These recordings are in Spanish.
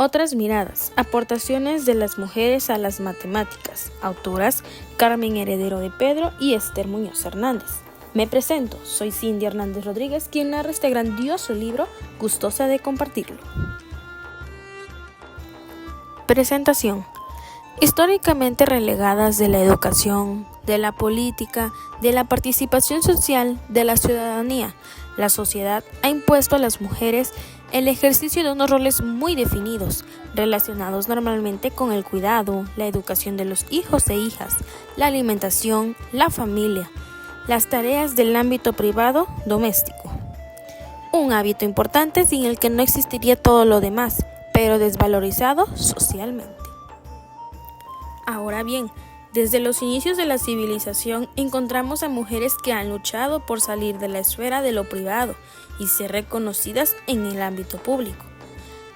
Otras miradas, aportaciones de las mujeres a las matemáticas. Autoras Carmen Heredero de Pedro y Esther Muñoz Hernández. Me presento, soy Cindy Hernández Rodríguez, quien narra este grandioso libro, gustosa de compartirlo. Presentación. Históricamente relegadas de la educación, de la política, de la participación social, de la ciudadanía, la sociedad ha impuesto a las mujeres el ejercicio de unos roles muy definidos, relacionados normalmente con el cuidado, la educación de los hijos e hijas, la alimentación, la familia, las tareas del ámbito privado doméstico. Un hábito importante sin el que no existiría todo lo demás, pero desvalorizado socialmente. Ahora bien, desde los inicios de la civilización encontramos a mujeres que han luchado por salir de la esfera de lo privado y ser reconocidas en el ámbito público.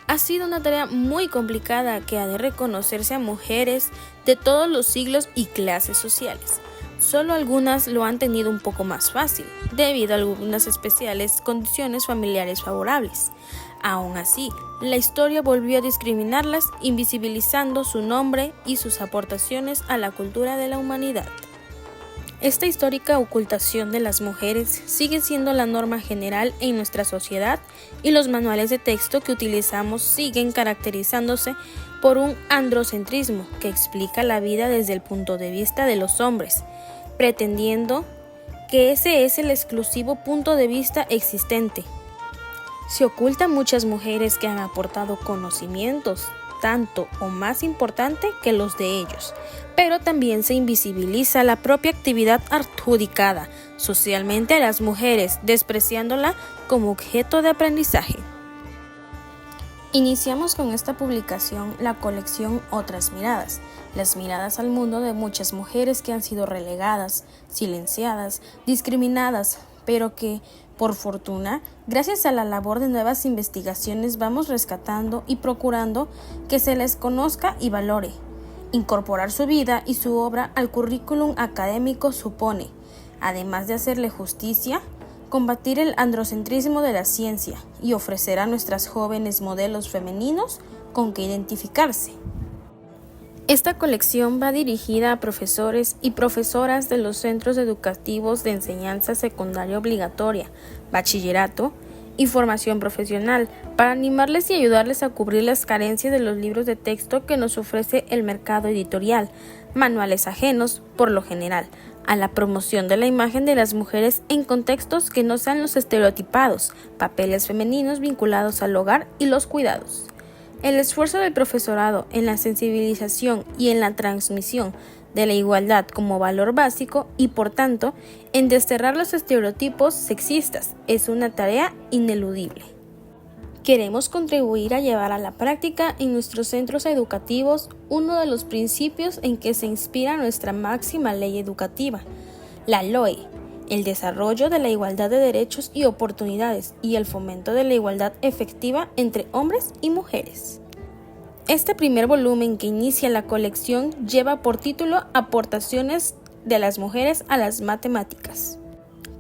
Ha sido una tarea muy complicada que ha de reconocerse a mujeres de todos los siglos y clases sociales. Solo algunas lo han tenido un poco más fácil, debido a algunas especiales condiciones familiares favorables. Aún así, la historia volvió a discriminarlas, invisibilizando su nombre y sus aportaciones a la cultura de la humanidad. Esta histórica ocultación de las mujeres sigue siendo la norma general en nuestra sociedad y los manuales de texto que utilizamos siguen caracterizándose por un androcentrismo que explica la vida desde el punto de vista de los hombres, pretendiendo que ese es el exclusivo punto de vista existente. Se ocultan muchas mujeres que han aportado conocimientos, tanto o más importante que los de ellos, pero también se invisibiliza la propia actividad adjudicada socialmente a las mujeres, despreciándola como objeto de aprendizaje. Iniciamos con esta publicación la colección Otras miradas, las miradas al mundo de muchas mujeres que han sido relegadas, silenciadas, discriminadas, pero que, por fortuna, gracias a la labor de nuevas investigaciones vamos rescatando y procurando que se les conozca y valore. Incorporar su vida y su obra al currículum académico supone, además de hacerle justicia, combatir el androcentrismo de la ciencia y ofrecer a nuestras jóvenes modelos femeninos con que identificarse. Esta colección va dirigida a profesores y profesoras de los centros educativos de enseñanza secundaria obligatoria, bachillerato y formación profesional, para animarles y ayudarles a cubrir las carencias de los libros de texto que nos ofrece el mercado editorial, manuales ajenos, por lo general, a la promoción de la imagen de las mujeres en contextos que no sean los estereotipados, papeles femeninos vinculados al hogar y los cuidados. El esfuerzo del profesorado en la sensibilización y en la transmisión de la igualdad como valor básico y, por tanto, en desterrar los estereotipos sexistas es una tarea ineludible. Queremos contribuir a llevar a la práctica en nuestros centros educativos uno de los principios en que se inspira nuestra máxima ley educativa, la LOE, el desarrollo de la igualdad de derechos y oportunidades y el fomento de la igualdad efectiva entre hombres y mujeres. Este primer volumen que inicia la colección lleva por título Aportaciones de las mujeres a las matemáticas.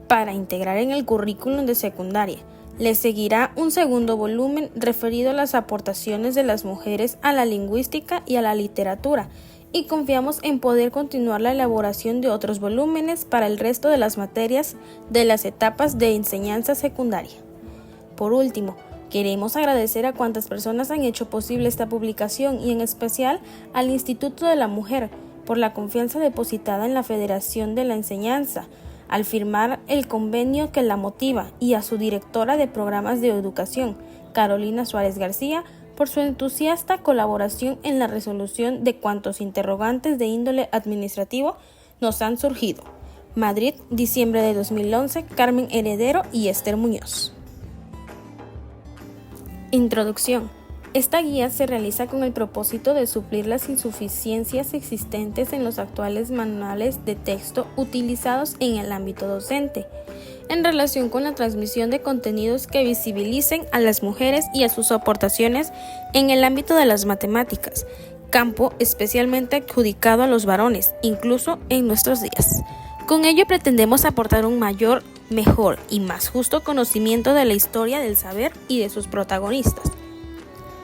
Para integrar en el currículum de secundaria, le seguirá un segundo volumen referido a las aportaciones de las mujeres a la lingüística y a la literatura, y confiamos en poder continuar la elaboración de otros volúmenes para el resto de las materias de las etapas de enseñanza secundaria. Por último, queremos agradecer a cuantas personas han hecho posible esta publicación y en especial al Instituto de la Mujer por la confianza depositada en la Federación de la Enseñanza al firmar el convenio que la motiva, y a su directora de programas de educación, Carolina Suárez García, por su entusiasta colaboración en la resolución de cuantos interrogantes de índole administrativo nos han surgido. Madrid, diciembre de 2011, Carmen Heredero y Esther Muñoz. Introducción. Esta guía se realiza con el propósito de suplir las insuficiencias existentes en los actuales manuales de texto utilizados en el ámbito docente, en relación con la transmisión de contenidos que visibilicen a las mujeres y a sus aportaciones en el ámbito de las matemáticas, campo especialmente adjudicado a los varones, incluso en nuestros días. Con ello pretendemos aportar un mayor, mejor y más justo conocimiento de la historia del saber y de sus protagonistas.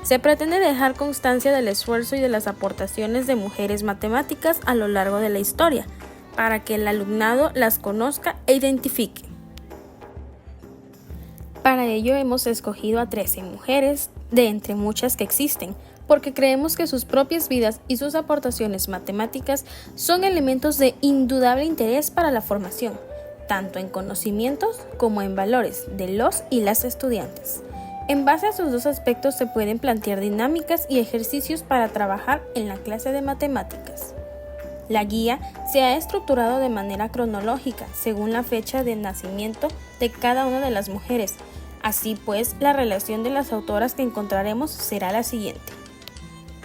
Se pretende dejar constancia del esfuerzo y de las aportaciones de mujeres matemáticas a lo largo de la historia, para que el alumnado las conozca e identifique. Para ello hemos escogido a 13 mujeres de entre muchas que existen, porque creemos que sus propias vidas y sus aportaciones matemáticas son elementos de indudable interés para la formación, tanto en conocimientos como en valores de los y las estudiantes. En base a sus dos aspectos se pueden plantear dinámicas y ejercicios para trabajar en la clase de matemáticas. La guía se ha estructurado de manera cronológica según la fecha de nacimiento de cada una de las mujeres. Así pues, la relación de las autoras que encontraremos será la siguiente.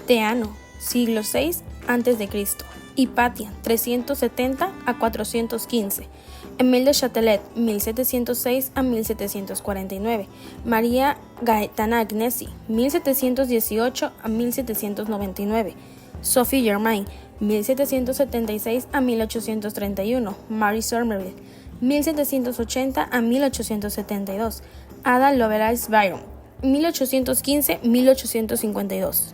Teano, siglo VI a.C. Hipatia, 370 a 415. Émile de Châtelet, 1706 a 1749. María Gaetana Agnesi, 1718 a 1799. Sophie Germain, 1776 a 1831. Mary Somerville, 1780 a 1872. Ada Lovelace Byron, 1815-1852.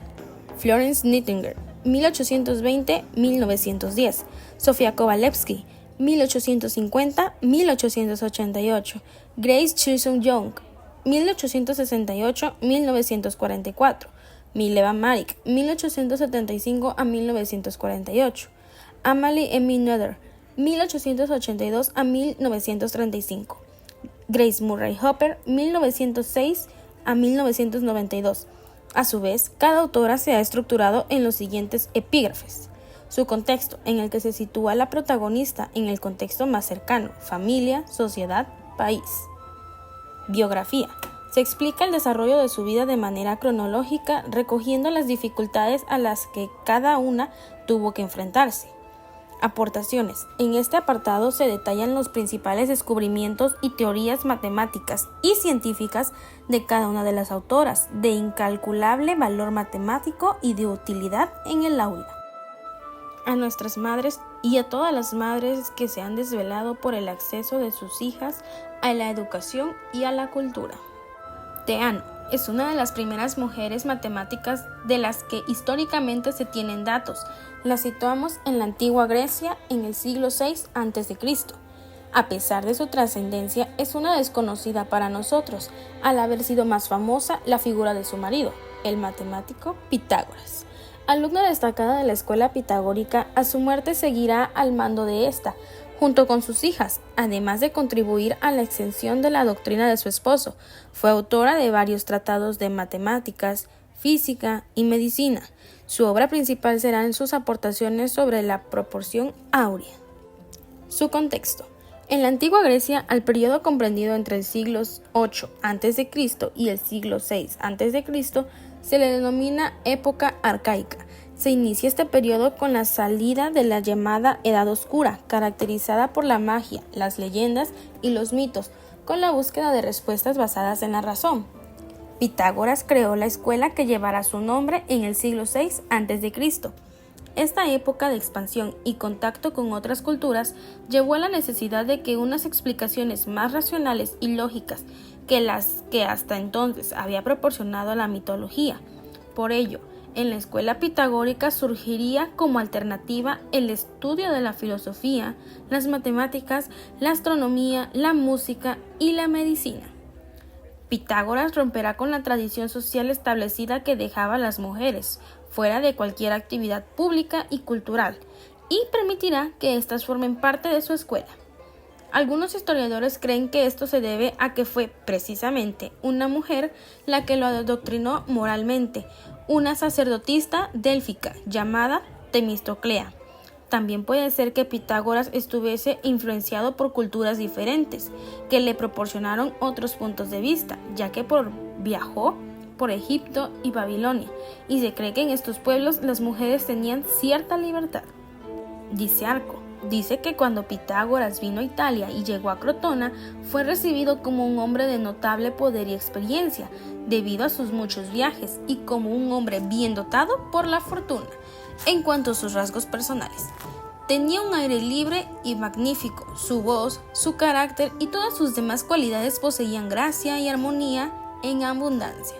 Florence Nightingale, 1820-1910. Sofía Kovalevsky, 1850-1888. Grace Chisholm Young, 1868-1944. Mileva Maric, 1875 a 1948. Amalie Emmy Noether, 1882 a 1935. Grace Murray Hopper, 1906 a 1992. A su vez, cada autora se ha estructurado en los siguientes epígrafes. Su contexto, en el que se sitúa la protagonista en el contexto más cercano, familia, sociedad, país. Biografía. Se explica el desarrollo de su vida de manera cronológica, recogiendo las dificultades a las que cada una tuvo que enfrentarse. Aportaciones. En este apartado se detallan los principales descubrimientos y teorías matemáticas y científicas de cada una de las autoras, de incalculable valor matemático y de utilidad en el aula. A nuestras madres y a todas las madres que se han desvelado por el acceso de sus hijas a la educación y a la cultura. Teano es una de las primeras mujeres matemáticas de las que históricamente se tienen datos. La situamos en la antigua Grecia en el siglo VI a.C. A pesar de su trascendencia, es una desconocida para nosotros, al haber sido más famosa la figura de su marido, el matemático Pitágoras. Alumna destacada de la escuela pitagórica, a su muerte seguirá al mando de esta, junto con sus hijas, además de contribuir a la extensión de la doctrina de su esposo. Fue autora de varios tratados de matemáticas, física y medicina. Su obra principal serán sus aportaciones sobre la proporción áurea. Su contexto. En la antigua Grecia, al periodo comprendido entre el siglo VIII a.C. y el siglo VI a.C., se le denomina época arcaica. Se inicia este periodo con la salida de la llamada Edad Oscura, caracterizada por la magia, las leyendas y los mitos, con la búsqueda de respuestas basadas en la razón. Pitágoras creó la escuela que llevará su nombre en el siglo VI a.C. Esta época de expansión y contacto con otras culturas llevó a la necesidad de que unas explicaciones más racionales y lógicas que las que hasta entonces había proporcionado la mitología. Por ello, en la escuela pitagórica surgiría como alternativa el estudio de la filosofía, las matemáticas, la astronomía, la música y la medicina. Pitágoras romperá con la tradición social establecida que dejaba a las mujeres fuera de cualquier actividad pública y cultural, y permitirá que éstas formen parte de su escuela. Algunos historiadores creen que esto se debe a que fue precisamente una mujer la que lo adoctrinó moralmente, una sacerdotisa délfica llamada Temistoclea. También puede ser que Pitágoras estuviese influenciado por culturas diferentes, que le proporcionaron otros puntos de vista, ya que viajó por Egipto y Babilonia, y se cree que en estos pueblos las mujeres tenían cierta libertad. Dice Arco. Dice que cuando Pitágoras vino a Italia y llegó a Crotona, fue recibido como un hombre de notable poder y experiencia, debido a sus muchos viajes, y como un hombre bien dotado por la fortuna. En cuanto a sus rasgos personales, tenía un aire libre y magnífico, su voz, su carácter y todas sus demás cualidades poseían gracia y armonía en abundancia.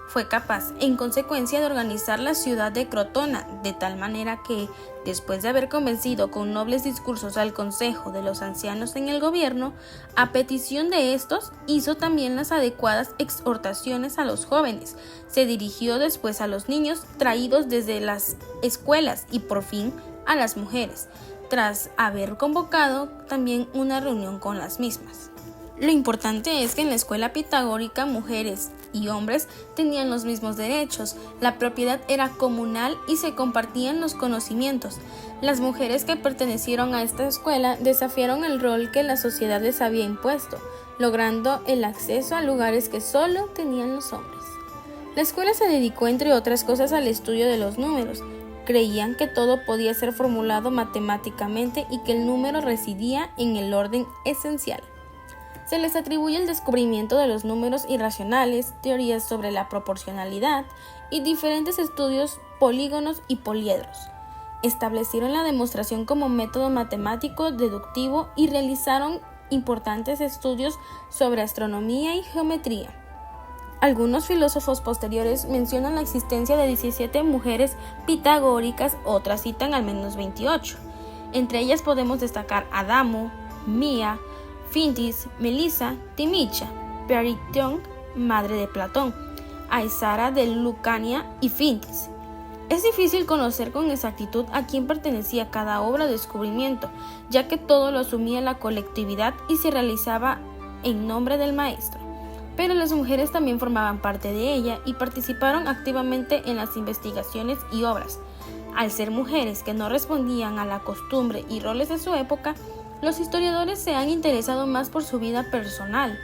Fue capaz, en consecuencia, de organizar la ciudad de Crotona, de tal manera que, después de haber convencido con nobles discursos al consejo de los ancianos en el gobierno, a petición de estos, hizo también las adecuadas exhortaciones a los jóvenes, se dirigió después a los niños traídos desde las escuelas y por fin a las mujeres, tras haber convocado también una reunión con las mismas. Lo importante es que en la escuela pitagórica mujeres y hombres tenían los mismos derechos, la propiedad era comunal y se compartían los conocimientos. Las mujeres que pertenecieron a esta escuela desafiaron el rol que la sociedad les había impuesto, logrando el acceso a lugares que solo tenían los hombres. La escuela se dedicó, entre otras cosas, al estudio de los números. Creían que todo podía ser formulado matemáticamente y que el número residía en el orden esencial. Se les atribuye el descubrimiento de los números irracionales, teorías sobre la proporcionalidad y diferentes estudios polígonos y poliedros. Establecieron la demostración como método matemático deductivo y realizaron importantes estudios sobre astronomía y geometría. Algunos filósofos posteriores mencionan la existencia de 17 mujeres pitagóricas, otras citan al menos 28. Entre ellas podemos destacar a Adamo, Mía, Fintis, Melissa, Timicha, Perition, madre de Platón, Aizara de Lucania y Fintis. Es difícil conocer con exactitud a quién pertenecía cada obra o descubrimiento, ya que todo lo asumía la colectividad y se realizaba en nombre del maestro. Pero las mujeres también formaban parte de ella y participaron activamente en las investigaciones y obras. Al ser mujeres que no respondían a la costumbre y roles de su época, los historiadores se han interesado más por su vida personal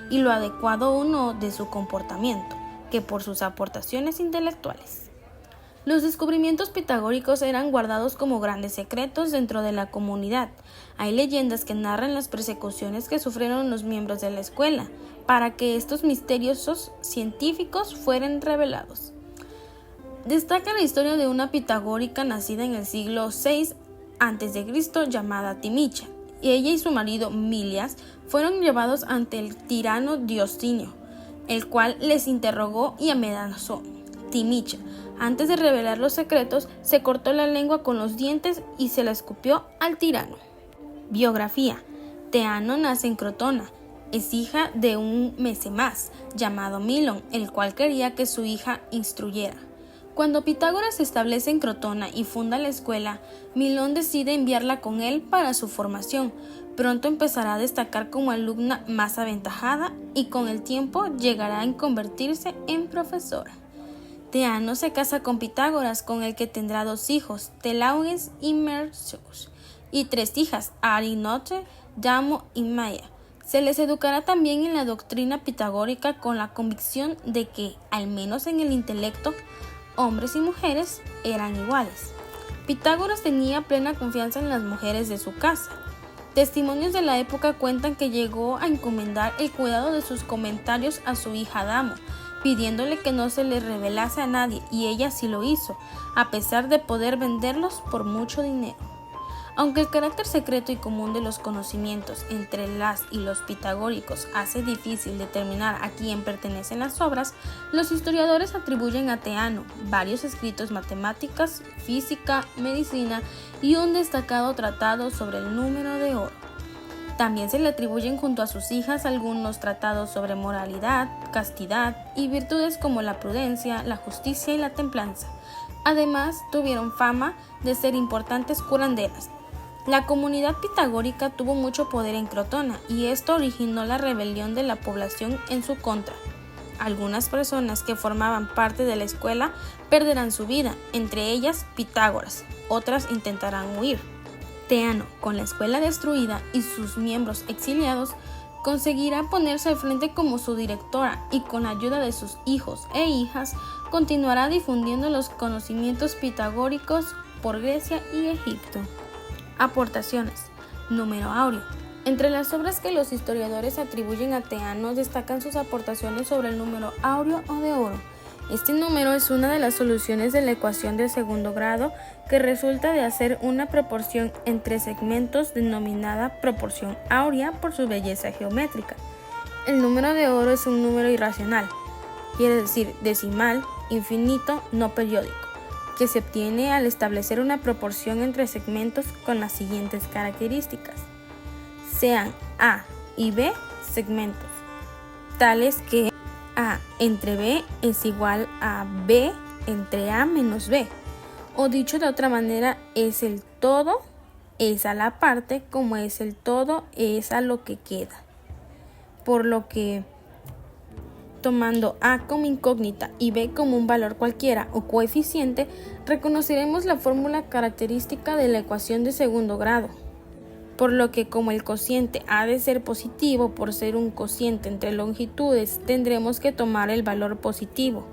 y lo adecuado o no de su comportamiento, que por sus aportaciones intelectuales. Los descubrimientos pitagóricos eran guardados como grandes secretos dentro de la comunidad. Hay leyendas que narran las persecuciones que sufrieron los miembros de la escuela para que estos misteriosos científicos fueran revelados. Destaca la historia de una pitagórica nacida en el siglo VI a.C. llamada Timicha. Ella y su marido Milias fueron llevados ante el tirano Diostinio, el cual les interrogó y amenazó. Timicha, antes de revelar los secretos, se cortó la lengua con los dientes y se la escupió al tirano. Biografía. Teano nace en Crotona. Es hija de un mesemás llamado Milon, el cual quería que su hija instruyera. Cuando Pitágoras se establece en Crotona y funda la escuela, Milón decide enviarla con él para su formación. Pronto empezará a destacar como alumna más aventajada y con el tiempo llegará a convertirse en profesora. Teano se casa con Pitágoras, con el que tendrá 2 hijos, Telauges y Merceus, y 3 hijas, Arinote, Damo y Maia. Se les educará también en la doctrina pitagórica con la convicción de que, al menos en el intelecto, hombres y mujeres eran iguales. Pitágoras tenía plena confianza en las mujeres de su casa. Testimonios de la época cuentan que llegó a encomendar el cuidado de sus comentarios a su hija Damo, pidiéndole que no se les revelase a nadie, y ella sí lo hizo, a pesar de poder venderlos por mucho dinero. Aunque el carácter secreto y común de los conocimientos entre las y los pitagóricos hace difícil determinar a quién pertenecen las obras, los historiadores atribuyen a Teano varios escritos matemáticas, física, medicina y un destacado tratado sobre el número de oro. También se le atribuyen junto a sus hijas algunos tratados sobre moralidad, castidad y virtudes como la prudencia, la justicia y la templanza. Además, tuvieron fama de ser importantes curanderas. La comunidad pitagórica tuvo mucho poder en Crotona y esto originó la rebelión de la población en su contra. Algunas personas que formaban parte de la escuela perderán su vida, entre ellas Pitágoras, otras intentarán huir. Teano, con la escuela destruida y sus miembros exiliados, conseguirá ponerse al frente como su directora y con ayuda de sus hijos e hijas continuará difundiendo los conocimientos pitagóricos por Grecia y Egipto. Aportaciones. Número áureo. Entre las obras que los historiadores atribuyen a Teano destacan sus aportaciones sobre el número áureo o de oro. Este número es una de las soluciones de la ecuación de segundo grado que resulta de hacer una proporción entre segmentos denominada proporción áurea por su belleza geométrica. El número de oro es un número irracional. quiere decir decimal, infinito, no periódico, que se obtiene al establecer una proporción entre segmentos con las siguientes características. Sean A y B segmentos, tales que A entre B es igual a B entre A menos B, o dicho de otra manera, es el todo, es a la parte, como es el todo, es a lo que queda. Por lo que, tomando A como incógnita y B como un valor cualquiera o coeficiente, reconoceremos la fórmula característica de la ecuación de segundo grado. Por lo que, como el cociente ha de ser positivo por ser un cociente entre longitudes, tendremos que tomar el valor positivo.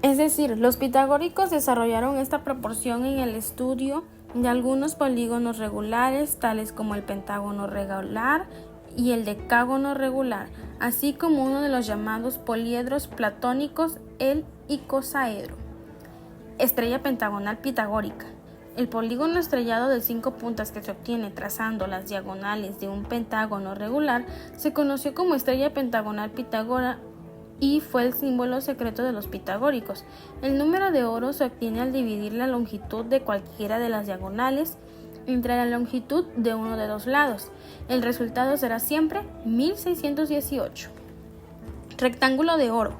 Es decir, los pitagóricos desarrollaron esta proporción en el estudio de algunos polígonos regulares, tales como el pentágono regular y el decágono regular, así como uno de los llamados poliedros platónicos, el icosaedro. Estrella pentagonal pitagórica. El polígono estrellado de 5 puntas que se obtiene trazando las diagonales de un pentágono regular se conoció como estrella pentagonal Pitágora y fue el símbolo secreto de los pitagóricos. El número de oro se obtiene al dividir la longitud de cualquiera de las diagonales entre la longitud de uno de los lados. El resultado será siempre 1618. Rectángulo de oro.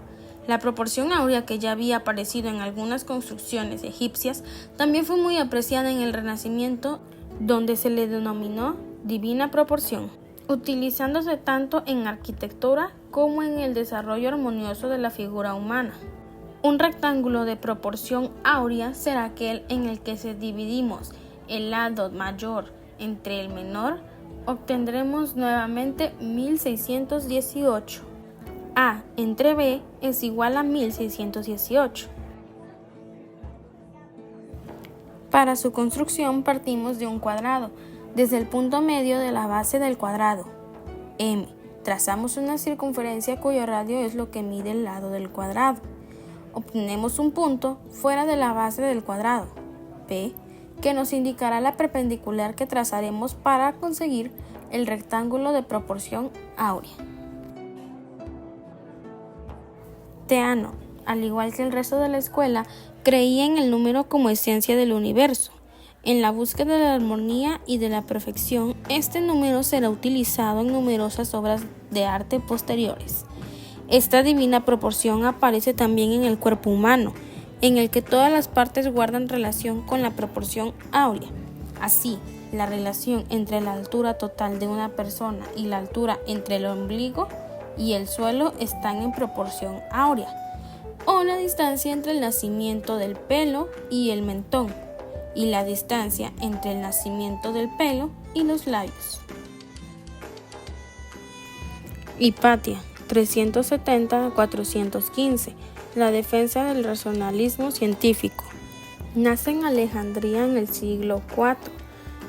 La proporción áurea, que ya había aparecido en algunas construcciones egipcias, también fue muy apreciada en el Renacimiento, donde se le denominó divina proporción, utilizándose tanto en arquitectura como en el desarrollo armonioso de la figura humana. Un rectángulo de proporción áurea será aquel en el que se dividimos el lado mayor entre el menor, obtendremos nuevamente 1618. A entre B es igual a 1618. Para su construcción partimos de un cuadrado, desde el punto medio de la base del cuadrado, M. Trazamos una circunferencia cuyo radio es lo que mide el lado del cuadrado. Obtenemos un punto fuera de la base del cuadrado, P, que nos indicará la perpendicular que trazaremos para conseguir el rectángulo de proporción áurea. Teano, al igual que el resto de la escuela, creía en el número como esencia del universo. En la búsqueda de la armonía y de la perfección, este número será utilizado en numerosas obras de arte posteriores. Esta divina proporción aparece también en el cuerpo humano, en el que todas las partes guardan relación con la proporción áurea. Así, la relación entre la altura total de una persona y la altura entre el ombligo y el suelo están en proporción áurea, o la distancia entre el nacimiento del pelo y el mentón, y la distancia entre el nacimiento del pelo y los labios. Hipatia, 370-415, la defensa del racionalismo científico. Nace en Alejandría en el siglo IV,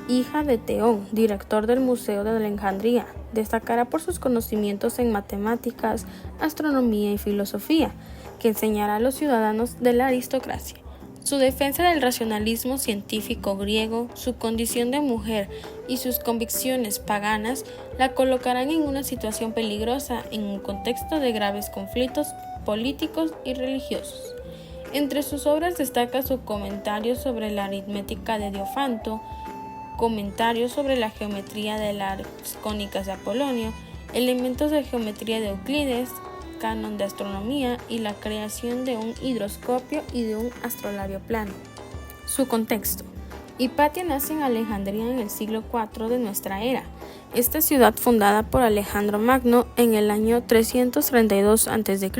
hija de Teón, director del Museo de Alejandría. Destacará por sus conocimientos en matemáticas, astronomía y filosofía, que enseñará a los ciudadanos de la aristocracia. Su defensa del racionalismo científico griego, su condición de mujer y sus convicciones paganas la colocarán en una situación peligrosa en un contexto de graves conflictos políticos y religiosos. Entre sus obras destaca su comentario sobre la aritmética de Diofanto, comentarios sobre la geometría de las cónicas de Apolonio, elementos de geometría de Euclides, canon de astronomía y la creación de un hidroscopio y de un astrolabio plano. Su contexto. Hipatia nace en Alejandría en el siglo IV de nuestra era. Esta ciudad, fundada por Alejandro Magno en el año 332 a.C.,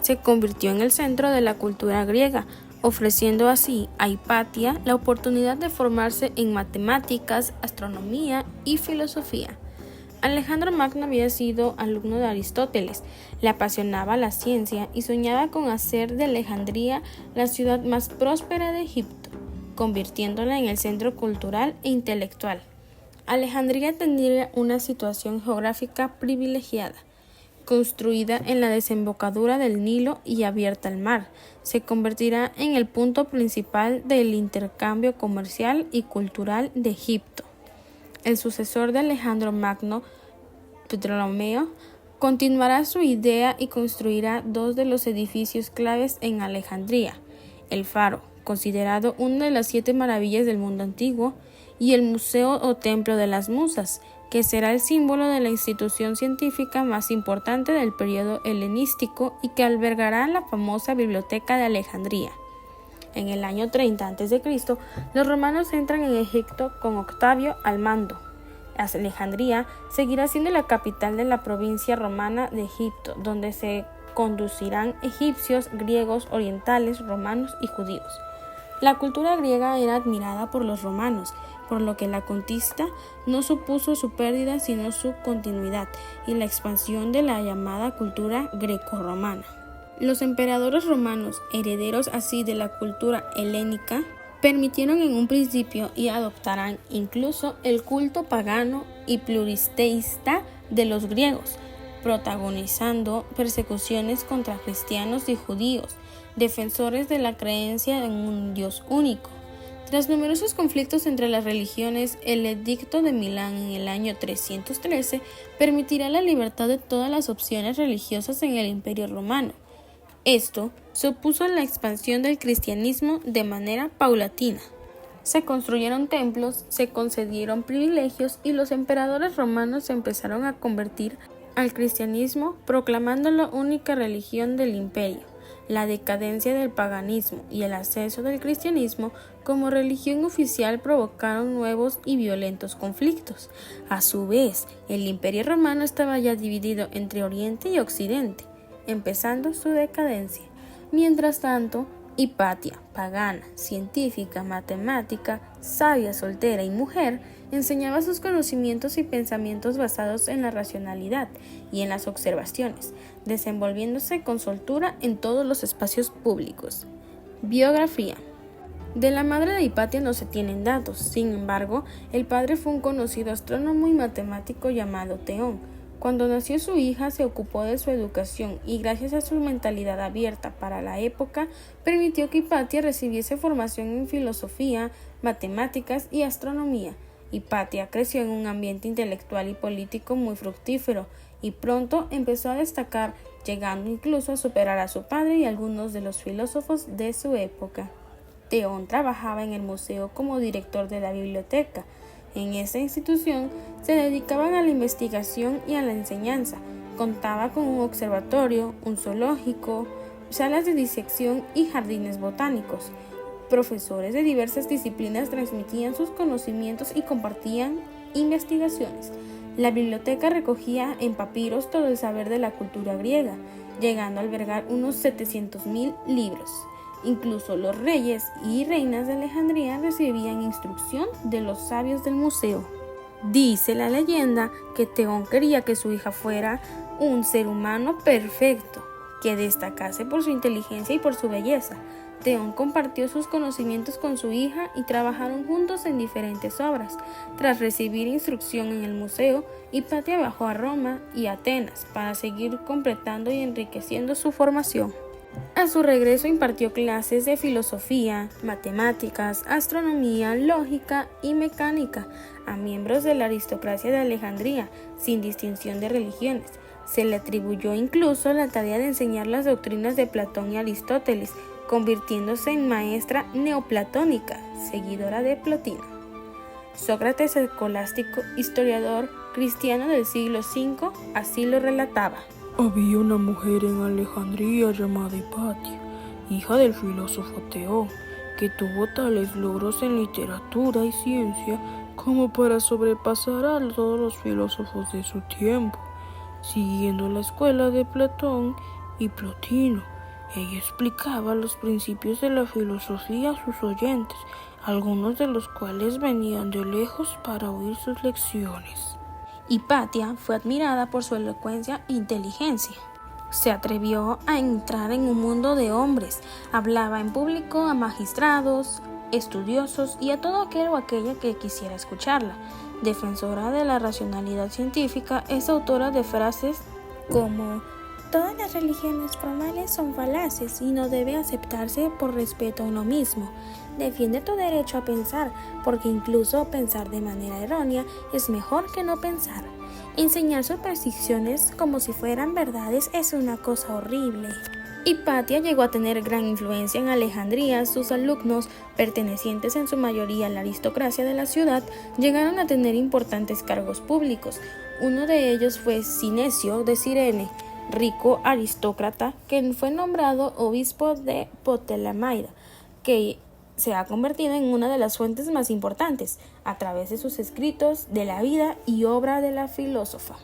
se convirtió en el centro de la cultura griega, ofreciendo así a Hipatia la oportunidad de formarse en matemáticas, astronomía y filosofía. Alejandro Magno había sido alumno de Aristóteles, le apasionaba la ciencia y soñaba con hacer de Alejandría la ciudad más próspera de Egipto, convirtiéndola en el centro cultural e intelectual. Alejandría tendría una situación geográfica privilegiada. Construida en la desembocadura del Nilo y abierta al mar, se convertirá en el punto principal del intercambio comercial y cultural de Egipto. El sucesor de Alejandro Magno, Ptolomeo, Continuará su idea y construirá dos de los edificios claves en Alejandría: el Faro, considerado una de las 7 maravillas del mundo antiguo, y el Museo o Templo de las Musas, que será el símbolo de la institución científica más importante del periodo helenístico y que albergará la famosa Biblioteca de Alejandría. En el año 30 a.C., los romanos entran en Egipto con Octavio al mando. Alejandría seguirá siendo la capital de la provincia romana de Egipto, donde se conducirán egipcios, griegos, orientales, romanos y judíos. La cultura griega era admirada por los romanos, por lo que la conquista no supuso su pérdida sino su continuidad y la expansión de la llamada cultura grecorromana. Los emperadores romanos, herederos así de la cultura helénica, permitieron en un principio y adoptarán incluso el culto pagano y pluriteísta de los griegos, protagonizando persecuciones contra cristianos y judíos, defensores de la creencia en un Dios único. Tras numerosos conflictos entre las religiones, el Edicto de Milán en el año 313 permitirá la libertad de todas las opciones religiosas en el Imperio Romano. Esto se opuso a la expansión del cristianismo de manera paulatina. Se construyeron templos, se concedieron privilegios y los emperadores romanos se empezaron a convertir al cristianismo, proclamándolo única religión del imperio. La decadencia del paganismo y el ascenso del cristianismo como religión oficial provocaron nuevos y violentos conflictos. A su vez, el Imperio Romano estaba ya dividido entre Oriente y Occidente, empezando su decadencia. Mientras tanto, Hipatia, pagana, científica, matemática, sabia, soltera y mujer, enseñaba sus conocimientos y pensamientos basados en la racionalidad y en las observaciones, desenvolviéndose con soltura en todos los espacios públicos. Biografía. De la madre de Hipatia no se tienen datos, sin embargo, el padre fue un conocido astrónomo y matemático llamado Teón. Cuando nació su hija se ocupó de su educación y gracias a su mentalidad abierta para la época permitió que Hipatia recibiese formación en filosofía, matemáticas y astronomía. Hipatia creció en un ambiente intelectual y político muy fructífero y pronto empezó a destacar, llegando incluso a superar a su padre y algunos de los filósofos de su época. Teón trabajaba en el museo como director de la biblioteca. En esta institución se dedicaban a la investigación y a la enseñanza. Contaba con un observatorio, un zoológico, salas de disección y jardines botánicos. Profesores de diversas disciplinas transmitían sus conocimientos y compartían investigaciones. La biblioteca recogía en papiros todo el saber de la cultura griega, llegando a albergar unos 700.000 libros. Incluso los reyes y reinas de Alejandría recibían instrucción de los sabios del museo. Dice la leyenda que Teón quería que su hija fuera un ser humano perfecto, que destacase por su inteligencia y por su belleza. Teón compartió sus conocimientos con su hija y trabajaron juntos en diferentes obras. Tras recibir instrucción en el museo, Hipatia viajó a Roma y Atenas para seguir completando y enriqueciendo su formación. A su regreso impartió clases de filosofía, matemáticas, astronomía, lógica y mecánica a miembros de la aristocracia de Alejandría, sin distinción de religiones. Se le atribuyó incluso la tarea de enseñar las doctrinas de Platón y Aristóteles, convirtiéndose en maestra neoplatónica, seguidora de Plotino. Sócrates, escolástico, historiador cristiano del siglo V, así lo relataba. Había una mujer en Alejandría llamada Hipatia, hija del filósofo Teón, que tuvo tales logros en literatura y ciencia como para sobrepasar a todos los filósofos de su tiempo, siguiendo la escuela de Platón y Plotino. Ella explicaba los principios de la filosofía a sus oyentes, algunos de los cuales venían de lejos para oír sus lecciones. Hipatia fue admirada por su elocuencia e inteligencia. Se atrevió a entrar en un mundo de hombres, hablaba en público a magistrados, estudiosos y a todo aquel o aquella que quisiera escucharla. Defensora de la racionalidad científica, es autora de frases como Todas las religiones formales son falaces y no debe aceptarse por respeto a uno mismo. Defiende tu derecho a pensar, porque incluso pensar de manera errónea es mejor que no pensar. Enseñar supersticiones como si fueran verdades es una cosa horrible. Hipatia llegó a tener gran influencia en Alejandría. Sus alumnos, pertenecientes en su mayoría a la aristocracia de la ciudad, llegaron a tener importantes cargos públicos. Uno de ellos fue Cinecio de Cirene, rico aristócrata que fue nombrado obispo de Ptolemaida, que se ha convertido en una de las fuentes más importantes a través de sus escritos de la vida y obra de la filósofa.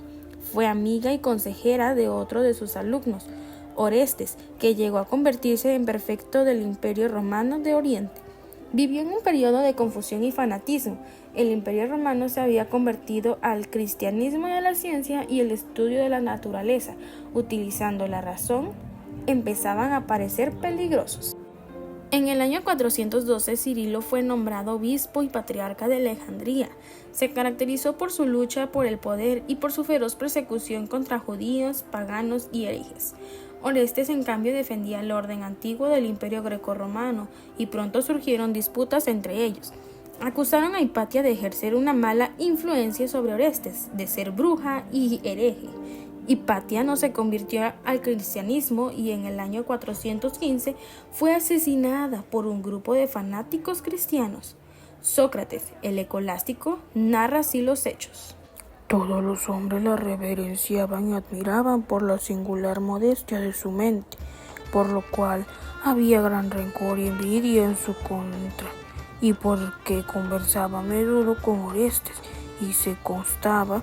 Fue amiga y consejera de otro de sus alumnos, Orestes, que llegó a convertirse en prefecto del Imperio Romano de Oriente. Vivió en un periodo de confusión y fanatismo. El Imperio Romano se había convertido al cristianismo y a la ciencia y el estudio de la naturaleza. Utilizando la razón, empezaban a parecer peligrosos. En el año 412, Cirilo fue nombrado obispo y patriarca de Alejandría. Se caracterizó por su lucha por el poder y por su feroz persecución contra judíos, paganos y herejes. Orestes, en cambio, defendía el orden antiguo del Imperio Grecorromano y pronto surgieron disputas entre ellos. Acusaron a Hipatia de ejercer una mala influencia sobre Orestes, de ser bruja y hereje. Hipatia no se convirtió al cristianismo y en el año 415 fue asesinada por un grupo de fanáticos cristianos. Sócrates, el escolástico, narra así los hechos. Todos los hombres la reverenciaban y admiraban por la singular modestia de su mente, por lo cual había gran rencor y envidia en su contra, y porque conversaba a menudo con Orestes, y se constaba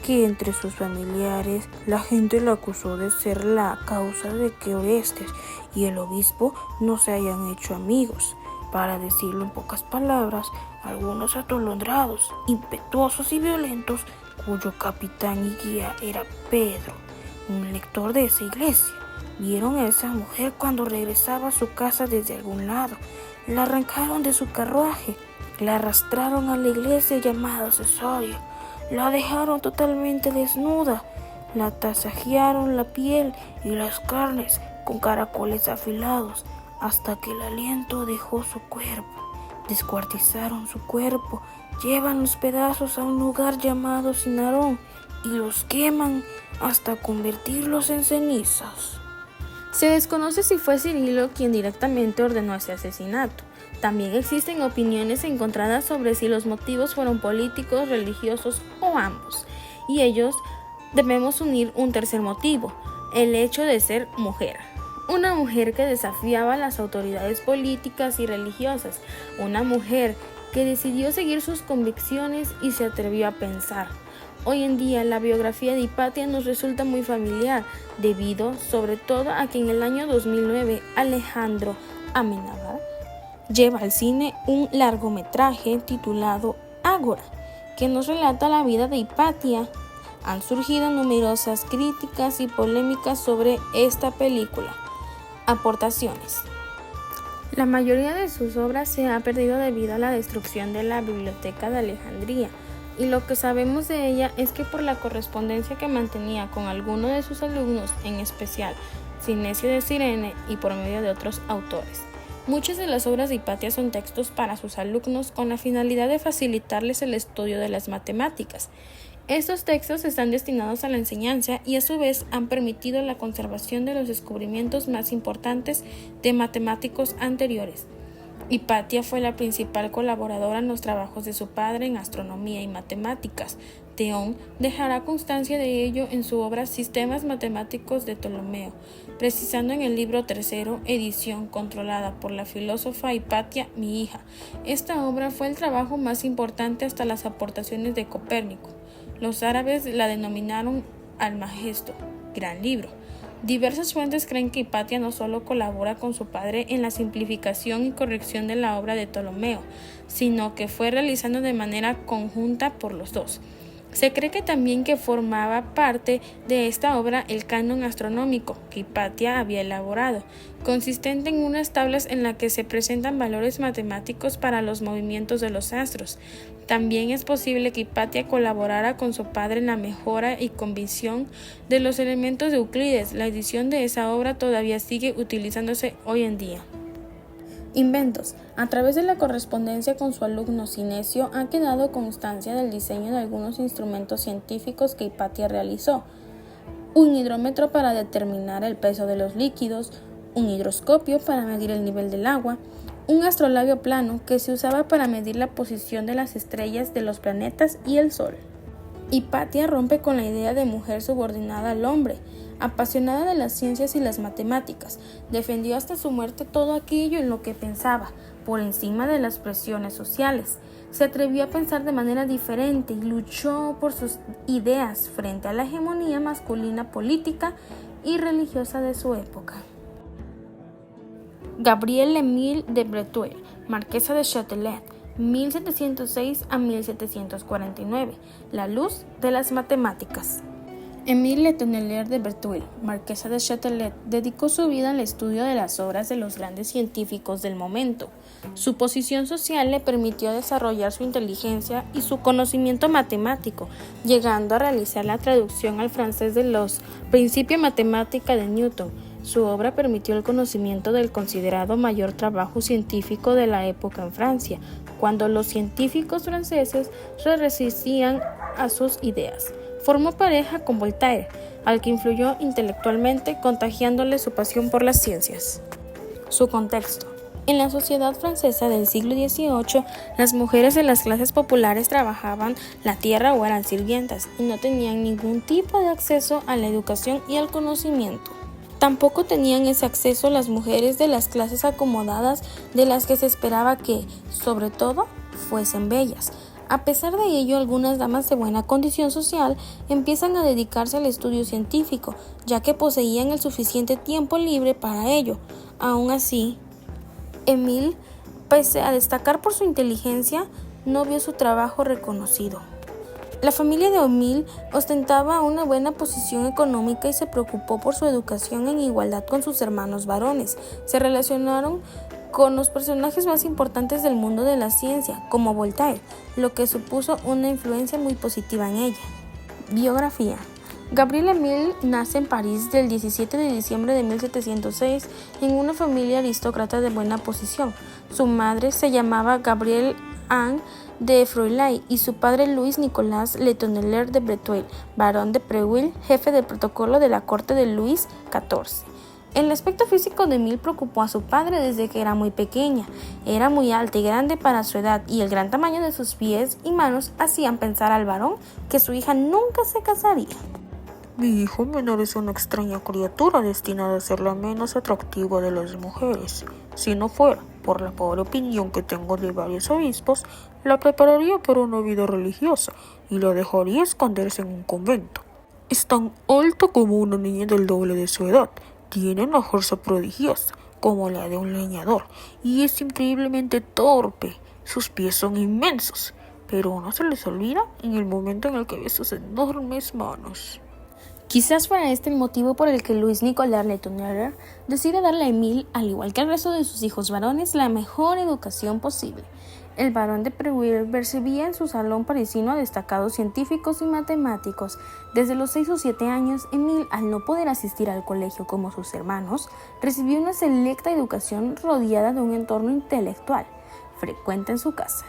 que entre sus familiares la gente la acusó de ser la causa de que Orestes y el obispo no se hayan hecho amigos. Para decirlo en pocas palabras, algunos atolondrados, impetuosos y violentos, cuyo capitán y guía era Pedro, un lector de esa iglesia, vieron a esa mujer cuando regresaba a su casa desde algún lado, la arrancaron de su carruaje, la arrastraron a la iglesia llamada Cesoria, la dejaron totalmente desnuda, la tasajearon la piel y las carnes con caracoles afilados hasta que el aliento dejó su cuerpo. Descuartizaron su cuerpo, llevan los pedazos a un lugar llamado Cinarón y los queman hasta convertirlos en cenizas. Se desconoce si fue Cirilo quien directamente ordenó ese asesinato. También existen opiniones encontradas sobre si los motivos fueron políticos, religiosos o ambos. Y ellos debemos unir un tercer motivo, el hecho de ser mujer. Una mujer que desafiaba a las autoridades políticas y religiosas. Una mujer que decidió seguir sus convicciones y se atrevió a pensar. Hoy en día la biografía de Hipatia nos resulta muy familiar, debido sobre todo a que en el año 2009 Alejandro Amenábar lleva al cine un largometraje titulado Ágora, que nos relata la vida de Hipatia. Han surgido numerosas críticas y polémicas sobre esta película. Aportaciones. La mayoría de sus obras se ha perdido debido a la destrucción de la biblioteca de Alejandría, y lo que sabemos de ella es que por la correspondencia que mantenía con algunos de sus alumnos, en especial Cinecio de Cirene, y por medio de otros autores. Muchas de las obras de Hipatia son textos para sus alumnos con la finalidad de facilitarles el estudio de las matemáticas. Estos textos están destinados a la enseñanza y a su vez han permitido la conservación de los descubrimientos más importantes de matemáticos anteriores. Hipatia fue la principal colaboradora en los trabajos de su padre en astronomía y matemáticas. Teón dejará constancia de ello en su obra Sistemas Matemáticos de Ptolomeo, precisando en el libro tercero, edición controlada por la filósofa Hipatia, mi hija. Esta obra fue el trabajo más importante hasta las aportaciones de Copérnico. Los árabes la denominaron Almagesto, gran libro. Diversas fuentes creen que Hipatia no solo colabora con su padre en la simplificación y corrección de la obra de Ptolomeo, sino que fue realizando de manera conjunta por los dos. Se cree que también que formaba parte de esta obra el canon astronómico que Hipatia había elaborado, consistente en unas tablas en las que se presentan valores matemáticos para los movimientos de los astros. También es posible que Hipatia colaborara con su padre en la mejora y convicción de los elementos de Euclides. La edición de esa obra todavía sigue utilizándose hoy en día. Inventos. A través de la correspondencia con su alumno Cinesio ha quedado constancia del diseño de algunos instrumentos científicos que Hipatia realizó: un hidrómetro para determinar el peso de los líquidos, un hidroscopio para medir el nivel del agua, un astrolabio plano que se usaba para medir la posición de las estrellas, de los planetas y el Sol. Hipatia rompe con la idea de mujer subordinada al hombre. Apasionada de las ciencias y las matemáticas, defendió hasta su muerte todo aquello en lo que pensaba, por encima de las presiones sociales. Se atrevió a pensar de manera diferente y luchó por sus ideas frente a la hegemonía masculina política y religiosa de su época. Gabrielle Émile de Breteul, marquesa de Châtelet, 1706 a 1749, la luz de las matemáticas. Émile Le Tonnelier de Breteul, marquesa de Châtelet, dedicó su vida al estudio de las obras de los grandes científicos del momento. Su posición social le permitió desarrollar su inteligencia y su conocimiento matemático, llegando a realizar la traducción al francés de los Principia Mathematica de Newton. Su obra permitió el conocimiento del considerado mayor trabajo científico de la época en Francia, cuando los científicos franceses se resistían a sus ideas. Formó pareja con Voltaire, al que influyó intelectualmente, contagiándole su pasión por las ciencias. Su contexto. En la sociedad francesa del siglo XVIII, las mujeres de las clases populares trabajaban la tierra o eran sirvientas y no tenían ningún tipo de acceso a la educación y al conocimiento. Tampoco tenían ese acceso las mujeres de las clases acomodadas, de las que se esperaba que, sobre todo, fuesen bellas. A pesar de ello, algunas damas de buena condición social empiezan a dedicarse al estudio científico, ya que poseían el suficiente tiempo libre para ello. Aún así, Émile, pese a destacar por su inteligencia, no vio su trabajo reconocido. La familia de Émile ostentaba una buena posición económica y se preocupó por su educación en igualdad con sus hermanos varones. Se relacionaron con los personajes más importantes del mundo de la ciencia, como Voltaire, lo que supuso una influencia muy positiva en ella. Biografía. Gabrielle Émile nace en París el 17 de diciembre de 1706 en una familia aristócrata de buena posición. Su madre se llamaba Gabrielle Anne de Froilay y su padre Louis Nicolas Le Tonnelier de Breteul, barón de Préville, jefe del protocolo de la corte de Luis XIV. El aspecto físico de Émile preocupó a su padre desde que era muy pequeña. Era muy alta y grande para su edad, y el gran tamaño de sus pies y manos hacían pensar al varón que su hija nunca se casaría. Mi hijo menor es una extraña criatura destinada a ser la menos atractiva de las mujeres. Si no fuera por la pobre opinión que tengo de varios obispos, la prepararía para una vida religiosa y la dejaría esconderse en un convento. Es tan alto como una niña del doble de su edad. Tiene una fuerza prodigiosa, como la de un leñador, y es increíblemente torpe. Sus pies son inmensos, pero no se les olvida en el momento en el que ve sus enormes manos. Quizás fuera este el motivo por el que Louis Nicolas Le Tonnelier decide darle a Émile, al igual que al resto de sus hijos varones, la mejor educación posible. El barón de Préville recibía en su salón parisino a destacados científicos y matemáticos. Desde los 6 o 7 años, Émile, al no poder asistir al colegio como sus hermanos, recibió una selecta educación rodeada de un entorno intelectual frecuente en su casa.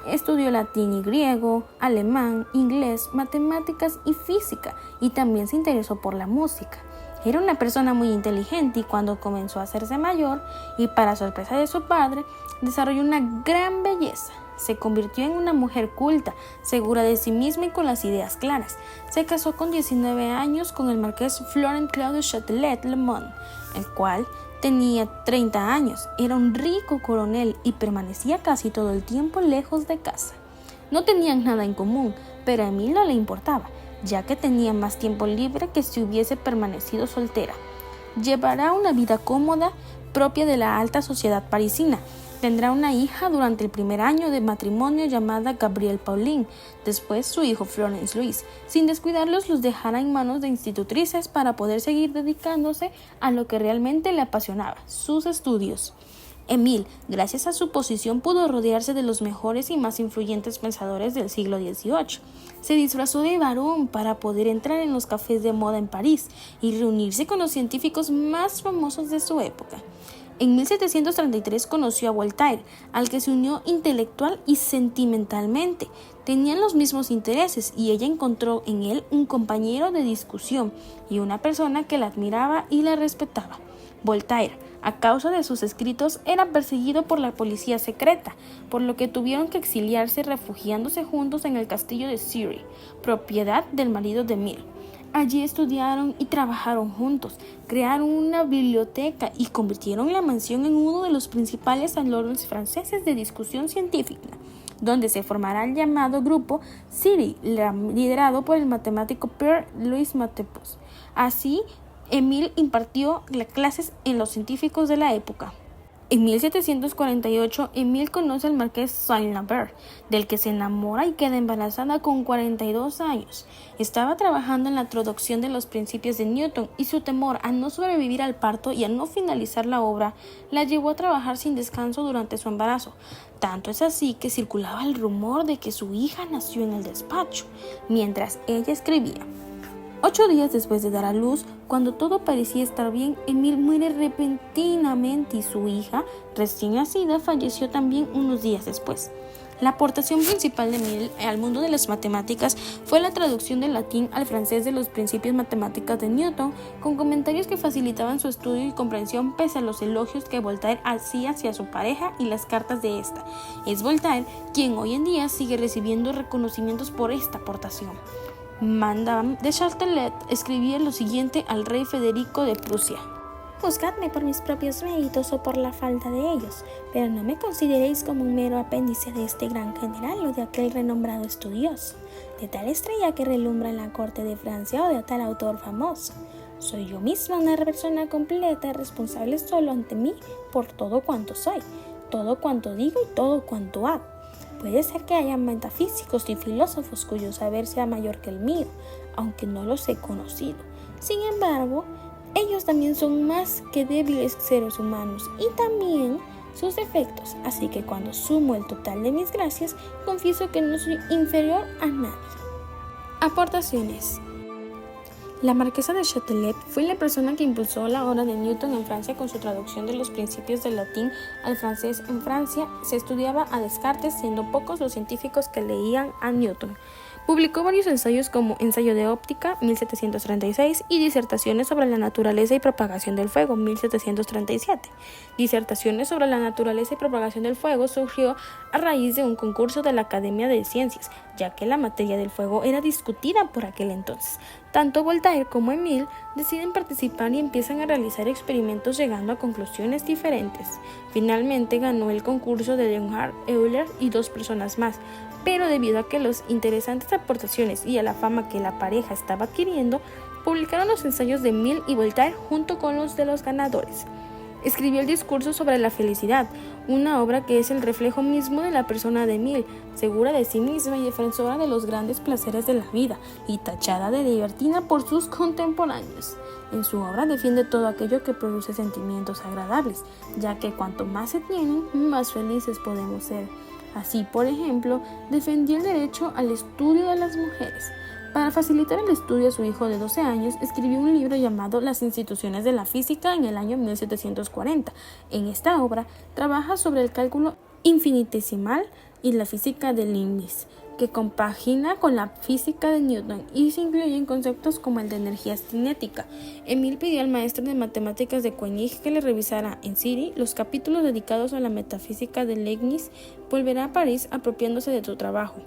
Estudió latín y griego, alemán, inglés, matemáticas y física, y también se interesó por la música. Era una persona muy inteligente y cuando comenzó a hacerse mayor, y para sorpresa de su padre, desarrolló una gran belleza. Se convirtió en una mujer culta, segura de sí misma y con las ideas claras. Se casó con 19 años con el marqués Florent Claude Châtelet Le Mont, el cual tenía 30 años, era un rico coronel y permanecía casi todo el tiempo lejos de casa. No tenían nada en común, pero a Émile no le importaba, ya que tenía más tiempo libre que si hubiese permanecido soltera. Llevará una vida cómoda, propia de la alta sociedad parisina. Tendrá una hija durante el primer año de matrimonio llamada Gabrielle Pauline, después su hijo Florence Louis. Sin descuidarlos, los dejará en manos de institutrices para poder seguir dedicándose a lo que realmente le apasionaba, sus estudios. Émile, gracias a su posición, pudo rodearse de los mejores y más influyentes pensadores del siglo XVIII. Se disfrazó de varón para poder entrar en los cafés de moda en París y reunirse con los científicos más famosos de su época. En 1733 conoció a Voltaire, al que se unió intelectual y sentimentalmente. Tenían los mismos intereses y ella encontró en él un compañero de discusión y una persona que la admiraba y la respetaba. Voltaire, a causa de sus escritos, era perseguido por la policía secreta, por lo que tuvieron que exiliarse refugiándose juntos en el castillo de Surrey, propiedad del marido de Émile. Allí estudiaron y trabajaron juntos, crearon una biblioteca y convirtieron la mansión en uno de los principales salones franceses de discusión científica, donde se formará el llamado grupo Curie, liderado por el matemático Pierre-Louis Matepus. Así, Émile impartió clases en los científicos de la época. En 1748, Émile conoce al marqués Saint-Lambert, del que se enamora y queda embarazada con 42 años. Estaba trabajando en la introducción de los principios de Newton y su temor a no sobrevivir al parto y a no finalizar la obra la llevó a trabajar sin descanso durante su embarazo. Tanto es así que circulaba el rumor de que su hija nació en el despacho, mientras ella escribía. 8 días después de dar a luz, cuando todo parecía estar bien, Émile muere repentinamente y su hija, recién nacida, falleció también unos días después. La aportación principal de Émile al mundo de las matemáticas fue la traducción del latín al francés de los principios matemáticos de Newton, con comentarios que facilitaban su estudio y comprensión pese a los elogios que Voltaire hacía hacia su pareja y las cartas de esta. Es Voltaire quien hoy en día sigue recibiendo reconocimientos por esta aportación. Madame de Châtelet escribía lo siguiente al rey Federico de Prusia: Juzgadme por mis propios méritos o por la falta de ellos, pero no me consideréis como un mero apéndice de este gran general o de aquel renombrado estudioso, de tal estrella que relumbra en la corte de Francia o de tal autor famoso. Soy yo misma una persona completa, responsable solo ante mí por todo cuanto soy, todo cuanto digo y todo cuanto hago. Puede ser que haya metafísicos y filósofos cuyo saber sea mayor que el mío, aunque no los he conocido. Sin embargo, ellos también son más que débiles seres humanos y también sus defectos, así que cuando sumo el total de mis gracias, confieso que no soy inferior a nadie. Aportaciones. La marquesa de Châtelet fue la persona que impulsó la obra de Newton en Francia con su traducción de los principios del latín al francés. En Francia se estudiaba a Descartes, siendo pocos los científicos que leían a Newton. Publicó varios ensayos como Ensayo de óptica, 1736, y Disertaciones sobre la naturaleza y propagación del fuego, 1737. Disertaciones sobre la naturaleza y propagación del fuego surgió a raíz de un concurso de la Academia de Ciencias, ya que la materia del fuego era discutida por aquel entonces. Tanto Voltaire como Émile deciden participar y empiezan a realizar experimentos llegando a conclusiones diferentes. Finalmente ganó el concurso de Leonhard Euler y 2 personas más, pero debido a que las interesantes aportaciones y a la fama que la pareja estaba adquiriendo, publicaron los ensayos de Émile y Voltaire junto con los de los ganadores. Escribió el discurso sobre la felicidad, una obra que es el reflejo mismo de la persona de Émile, segura de sí misma y defensora de los grandes placeres de la vida, y tachada de libertina por sus contemporáneos. En su obra defiende todo aquello que produce sentimientos agradables, ya que cuanto más se tienen, más felices podemos ser. Así, por ejemplo, defendió el derecho al estudio de las mujeres. Para facilitar el estudio a su hijo de 12 años, escribió un libro llamado Las instituciones de la física en el año 1740. En esta obra trabaja sobre el cálculo infinitesimal y la física de Leibniz, que compagina con la física de Newton y se incluyen conceptos como el de energía cinética. Émile pidió al maestro de matemáticas de Koenig que le revisara en Curie los capítulos dedicados a la metafísica de Leibniz. Volverá a París apropiándose de su trabajo.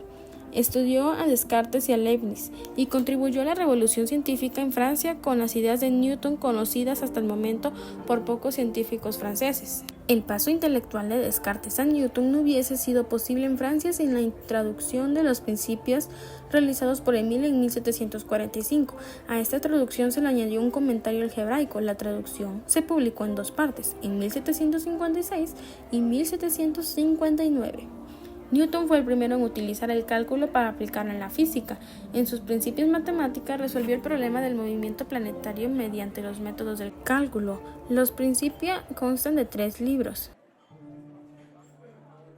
Estudió a Descartes y a Leibniz y contribuyó a la revolución científica en Francia con las ideas de Newton conocidas hasta el momento por pocos científicos franceses. El paso intelectual de Descartes a Newton no hubiese sido posible en Francia sin la introducción de los principios realizados por Emile en 1745. A esta traducción se le añadió un comentario algebraico. La traducción se publicó en dos partes, en 1756 y 1759. Newton fue el primero en utilizar el cálculo para aplicarlo en la física. En sus principios matemáticos resolvió el problema del movimiento planetario mediante los métodos del cálculo. Los principios constan de 3 libros.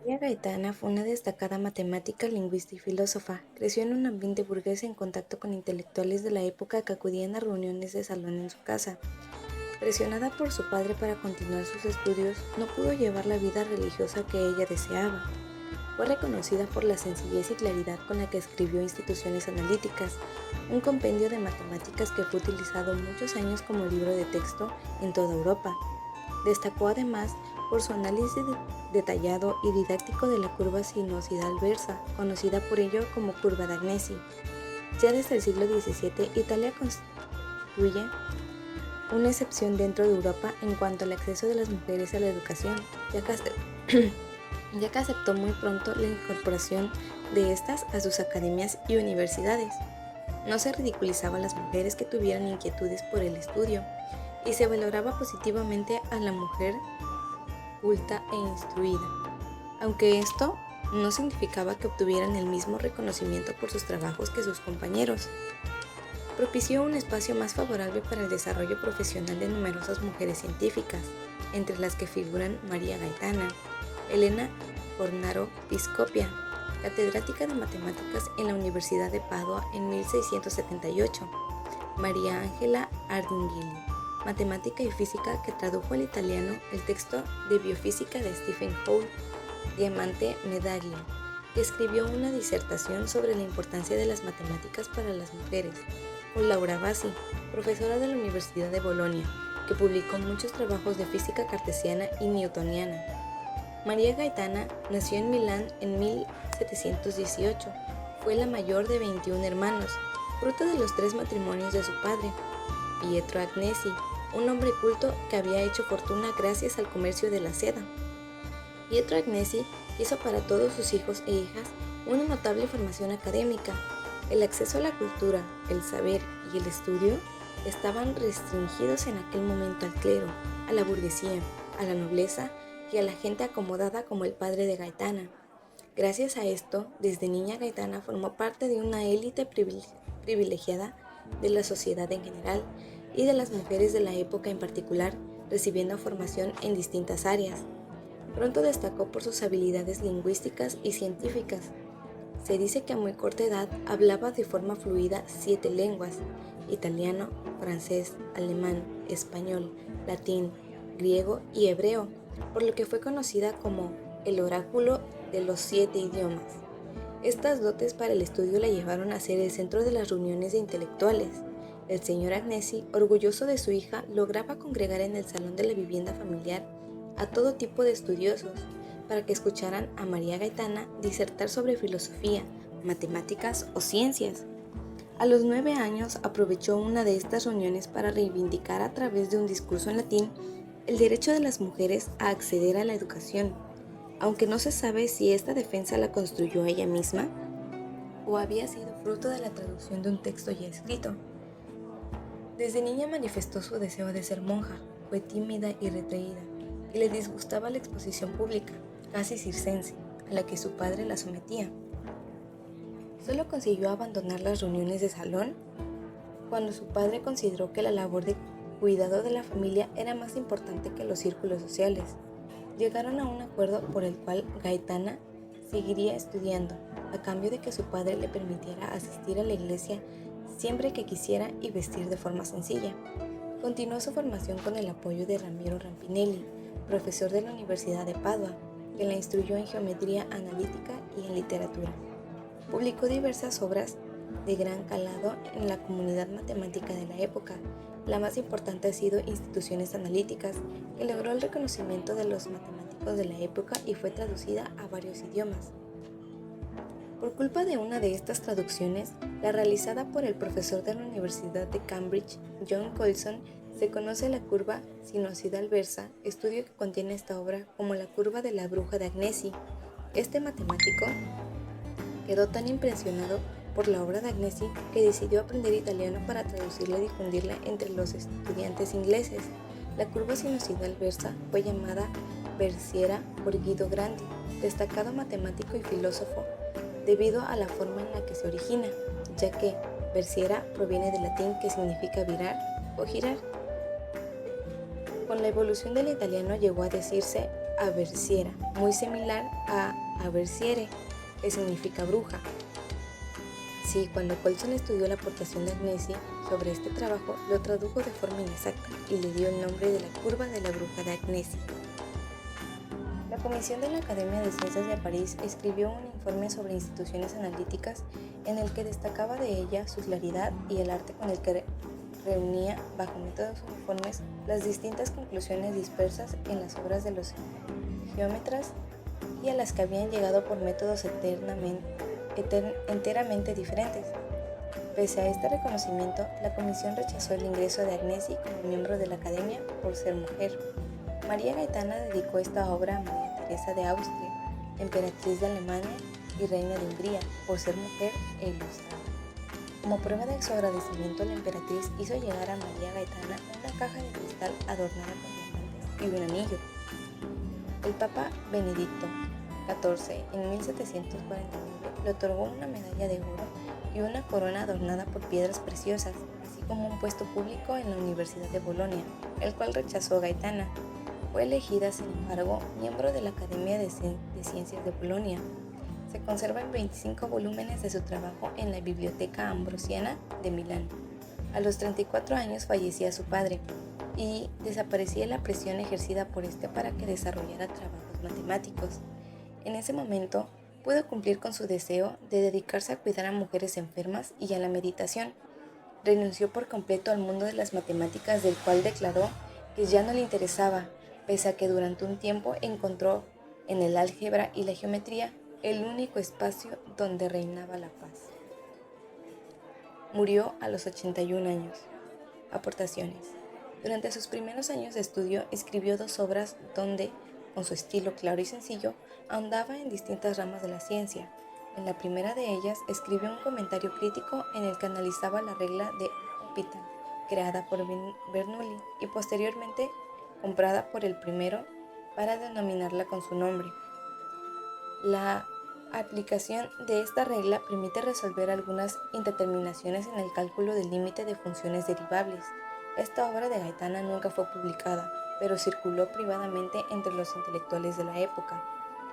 María Gaetana fue una destacada matemática, lingüista y filósofa. Creció en un ambiente burgués en contacto con intelectuales de la época que acudían a reuniones de salón en su casa. Presionada por su padre para continuar sus estudios, no pudo llevar la vida religiosa que ella deseaba. Fue reconocida por la sencillez y claridad con la que escribió Instituciones Analíticas, un compendio de matemáticas que fue utilizado muchos años como libro de texto en toda Europa. Destacó además por su análisis detallado y didáctico de la curva sinusoidal versa, conocida por ello como curva de Agnesi. Ya desde el siglo XVII, Italia constituye una excepción dentro de Europa en cuanto al acceso de las mujeres a la educación, ya que aceptó muy pronto la incorporación de estas a sus academias y universidades. No se ridiculizaba a las mujeres que tuvieran inquietudes por el estudio y se valoraba positivamente a la mujer culta e instruida, aunque esto no significaba que obtuvieran el mismo reconocimiento por sus trabajos que sus compañeros. Propició un espacio más favorable para el desarrollo profesional de numerosas mujeres científicas, entre las que figuran María Gaetana, Elena Cornaro Piscopia, catedrática de matemáticas en la Universidad de Padua en 1678, María Ángela Ardinghelli, matemática y física que tradujo al italiano el texto de biofísica de Stephen Hall, Diamante Medaglia, que escribió una disertación sobre la importancia de las matemáticas para las mujeres, o Laura Bassi, profesora de la Universidad de Bolonia, que publicó muchos trabajos de física cartesiana y newtoniana. María Gaetana nació en Milán en 1718. Fue la mayor de 21 hermanos, fruto de los 3 matrimonios de su padre. Pietro Agnesi, un hombre culto que había hecho fortuna gracias al comercio de la seda. Pietro Agnesi hizo para todos sus hijos e hijas una notable formación académica. El acceso a la cultura, el saber y el estudio estaban restringidos en aquel momento al clero, a la burguesía, a la nobleza y a la gente acomodada como el padre de Gaetana. Gracias a esto, desde niña Gaetana formó parte de una élite privilegiada de la sociedad en general y de las mujeres de la época en particular, recibiendo formación en distintas áreas. Pronto destacó por sus habilidades lingüísticas y científicas. Se dice que a muy corta edad hablaba de forma fluida 7 lenguas: italiano, francés, alemán, español, latín, griego y hebreo, por lo que fue conocida como el oráculo de los 7 idiomas. Estas dotes para el estudio la llevaron a ser el centro de las reuniones de intelectuales. El señor Agnesi, orgulloso de su hija, lograba congregar en el salón de la vivienda familiar a todo tipo de estudiosos para que escucharan a María Gaetana disertar sobre filosofía, matemáticas o ciencias. A los 9 años aprovechó una de estas reuniones para reivindicar a través de un discurso en latín el derecho de las mujeres a acceder a la educación, aunque no se sabe si esta defensa la construyó ella misma o había sido fruto de la traducción de un texto ya escrito. Desde niña manifestó su deseo de ser monja, fue tímida y retraída, y le disgustaba la exposición pública, casi circense, a la que su padre la sometía. Solo consiguió abandonar las reuniones de salón cuando su padre consideró que la labor de cuidado de la familia era más importante que los círculos sociales. Llegaron a un acuerdo por el cual Gaetana seguiría estudiando, a cambio de que su padre le permitiera asistir a la iglesia siempre que quisiera y vestir de forma sencilla. Continuó su formación con el apoyo de Ramiro Rampinelli, profesor de la Universidad de Padua, que la instruyó en geometría analítica y en literatura. Publicó diversas obras de gran calado en la comunidad matemática de la época. La más importante ha sido Instituciones Analíticas, que logró el reconocimiento de los matemáticos de la época y fue traducida a varios idiomas. Por culpa de una de estas traducciones, la realizada por el profesor de la Universidad de Cambridge, John Colson, se conoce la curva sinusoidal versa, estudio que contiene esta obra, como la curva de la bruja de Agnesi. Este matemático quedó tan impresionado por la obra de Agnesi que decidió aprender italiano para traducirla y difundirla entre los estudiantes ingleses. La curva sinusoidal versa fue llamada versiera por Guido Grandi, destacado matemático y filósofo, debido a la forma en la que se origina, ya que versiera proviene del latín que significa virar o girar. Con la evolución del italiano llegó a decirse aversiera, muy similar a aversiere, que significa bruja. Sí, cuando Colson estudió la aportación de Agnesi sobre este trabajo, lo tradujo de forma inexacta y le dio el nombre de la curva de la bruja de Agnesi. La Comisión de la Academia de Ciencias de París escribió un informe sobre instituciones analíticas en el que destacaba de ella su claridad y el arte con el que reunía, bajo métodos uniformes, las distintas conclusiones dispersas en las obras de los geómetras y a las que habían llegado por métodos enteramente diferentes. Pese a este reconocimiento, la comisión rechazó el ingreso de Agnesi como miembro de la Academia por ser mujer. María Gaetana dedicó esta obra a María Teresa de Austria, emperatriz de Alemania y reina de Hungría, por ser mujer e ilustrada. Como prueba de su agradecimiento, la emperatriz hizo llegar a María Gaetana una caja de cristal adornada con diamantes y un anillo. El Papa Benedicto XIV, en 1749, le otorgó una medalla de oro y una corona adornada por piedras preciosas, así como un puesto público en la Universidad de Bolonia, el cual rechazó Gaetana. Fue elegida, sin embargo, miembro de la Academia de Ciencias de Bolonia. Se conservan 25 volúmenes de su trabajo en la Biblioteca Ambrosiana de Milán. A los 34 años fallecía su padre y desaparecía la presión ejercida por este para que desarrollara trabajos matemáticos. En ese momento, pudo cumplir con su deseo de dedicarse a cuidar a mujeres enfermas y a la meditación. Renunció por completo al mundo de las matemáticas, del cual declaró que ya no le interesaba, pese a que durante un tiempo encontró en el álgebra y la geometría el único espacio donde reinaba la paz. Murió a los 81 años. Aportaciones. Durante sus primeros años de estudio escribió 2 obras donde, con su estilo claro y sencillo, ahondaba en distintas ramas de la ciencia. En la primera de ellas escribió un comentario crítico en el que analizaba la regla de Hopital, creada por Bernoulli y posteriormente comprada por el primero para denominarla con su nombre. La aplicación de esta regla permite resolver algunas indeterminaciones en el cálculo del límite de funciones derivables. Esta obra de Gaetana nunca fue publicada, pero circuló privadamente entre los intelectuales de la época.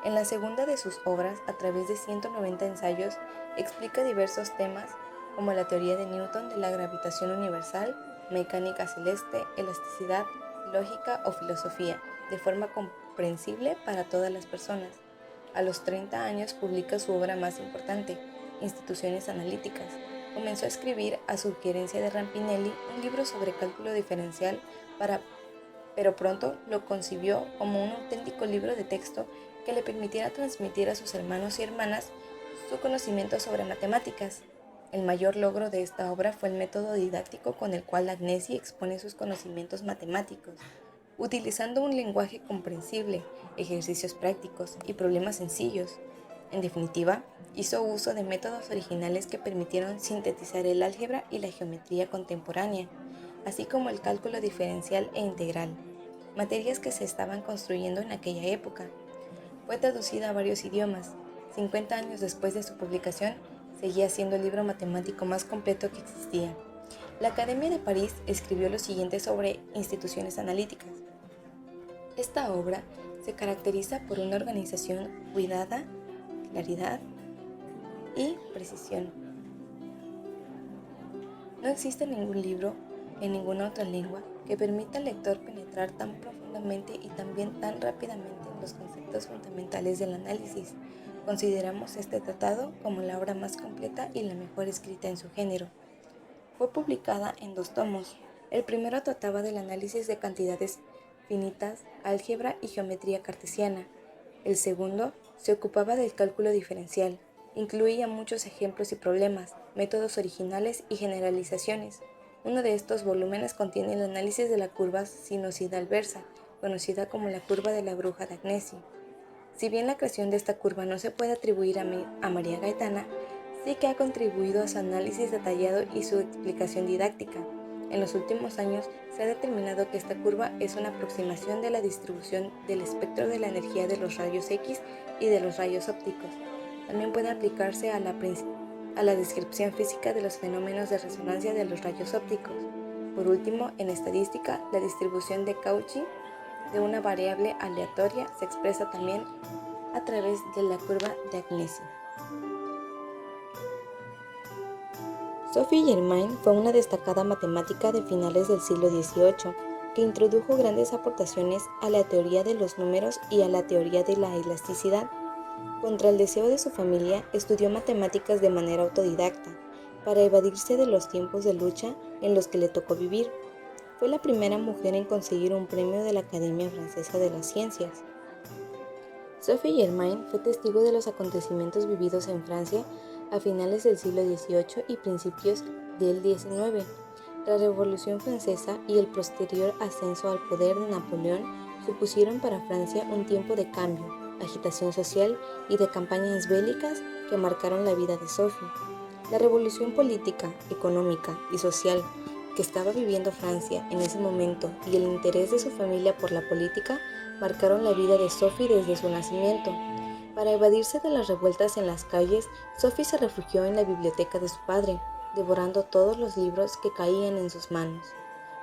En la segunda de sus obras, a través de 190 ensayos, explica diversos temas como la teoría de Newton de la gravitación universal, mecánica celeste, elasticidad, lógica o filosofía, de forma comprensible para todas las personas. A los 30 años publica su obra más importante, Instituciones Analíticas. Comenzó a escribir, a sugerencia de Rampinelli, un libro sobre cálculo diferencial, pero pronto lo concibió como un auténtico libro de texto que le permitiera transmitir a sus hermanos y hermanas su conocimiento sobre matemáticas. El mayor logro de esta obra fue el método didáctico con el cual Agnesi expone sus conocimientos matemáticos, utilizando un lenguaje comprensible, ejercicios prácticos y problemas sencillos. En definitiva, hizo uso de métodos originales que permitieron sintetizar el álgebra y la geometría contemporánea, así como el cálculo diferencial e integral, materias que se estaban construyendo en aquella época. Fue traducida a varios idiomas. 50 años después de su publicación, seguía siendo el libro matemático más completo que existía. La Academia de París escribió lo siguiente sobre instituciones analíticas. Esta obra se caracteriza por una organización cuidada, claridad y precisión. No existe ningún libro en ninguna otra lengua que permita al lector penetrar tan profundamente y también tan rápidamente en los conceptos fundamentales del análisis. Consideramos este tratado como la obra más completa y la mejor escrita en su género. Fue publicada en 2 tomos. El primero trataba del análisis de cantidades finitas, álgebra y geometría cartesiana. El segundo se ocupaba del cálculo diferencial. Incluía muchos ejemplos y problemas, métodos originales y generalizaciones. Uno de estos volúmenes contiene el análisis de la curva sinusoidal versa, conocida como la curva de la bruja de Agnesi. Si bien la creación de esta curva no se puede atribuir a María Gaetana, sí que ha contribuido a su análisis detallado y su explicación didáctica. En los últimos años se ha determinado que esta curva es una aproximación de la distribución del espectro de la energía de los rayos X y de los rayos ópticos. También puede aplicarse a la descripción física de los fenómenos de resonancia de los rayos ópticos. Por último, en estadística, la distribución de Cauchy de una variable aleatoria se expresa también a través de la curva de Agnesi. Sophie Germain fue una destacada matemática de finales del siglo XVIII que introdujo grandes aportaciones a la teoría de los números y a la teoría de la elasticidad. Contra el deseo de su familia, estudió matemáticas de manera autodidacta, para evadirse de los tiempos de lucha en los que le tocó vivir. Fue la primera mujer en conseguir un premio de la Academia Francesa de las Ciencias. Sophie Germain fue testigo de los acontecimientos vividos en Francia a finales del siglo XVIII y principios del XIX. La Revolución Francesa y el posterior ascenso al poder de Napoleón supusieron para Francia un tiempo de cambio, agitación social y de campañas bélicas que marcaron la vida de Sophie. La revolución política, económica y social que estaba viviendo Francia en ese momento y el interés de su familia por la política marcaron la vida de Sophie desde su nacimiento. Para evadirse de las revueltas en las calles, Sophie se refugió en la biblioteca de su padre, devorando todos los libros que caían en sus manos.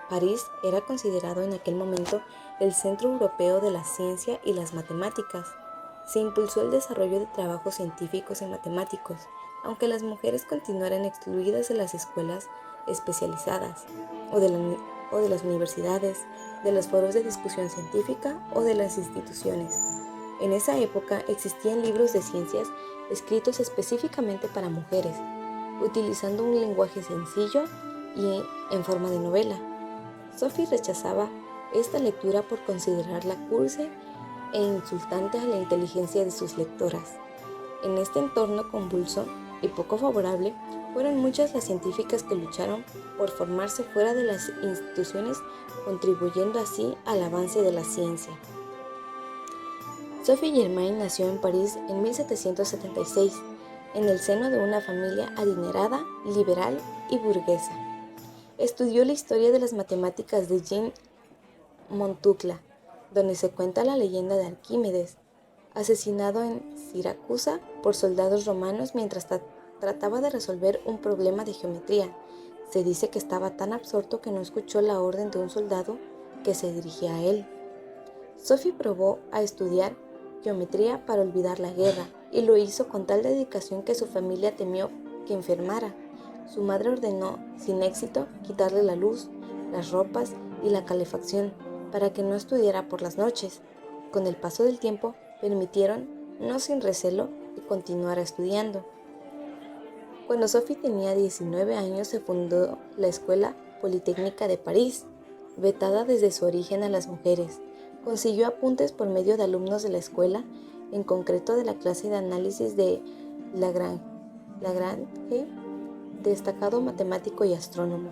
París era considerado en aquel momento el centro europeo de la ciencia y las matemáticas. Se impulsó el desarrollo de trabajos científicos y matemáticos, aunque las mujeres continuaran excluidas de las escuelas especializadas, o de las universidades, de los foros de discusión científica o de las instituciones. En esa época existían libros de ciencias escritos específicamente para mujeres, utilizando un lenguaje sencillo y en forma de novela. Sophie rechazaba esta lectura por considerarla cursi e insultante a la inteligencia de sus lectoras. En este entorno convulso y poco favorable, fueron muchas las científicas que lucharon por formarse fuera de las instituciones, contribuyendo así al avance de la ciencia. Sophie Germain nació en París en 1776, en el seno de una familia adinerada, liberal y burguesa. Estudió la historia de las matemáticas de Jean Montucla, donde se cuenta la leyenda de Arquímedes, asesinado en Siracusa por soldados romanos mientras trataba de resolver un problema de geometría. Se dice que estaba tan absorto que no escuchó la orden de un soldado que se dirigía a él. Sophie probó a estudiar geometría para olvidar la guerra, y lo hizo con tal dedicación que su familia temió que enfermara. Su madre ordenó, sin éxito, quitarle la luz, las ropas y la calefacción para que no estudiara por las noches. Con el paso del tiempo, permitieron, no sin recelo, que continuara estudiando. Cuando Sophie tenía 19 años se fundó la Escuela Politécnica de París, vetada desde su origen a las mujeres. Consiguió apuntes por medio de alumnos de la escuela, en concreto de la clase de análisis de Lagrange, destacado matemático y astrónomo.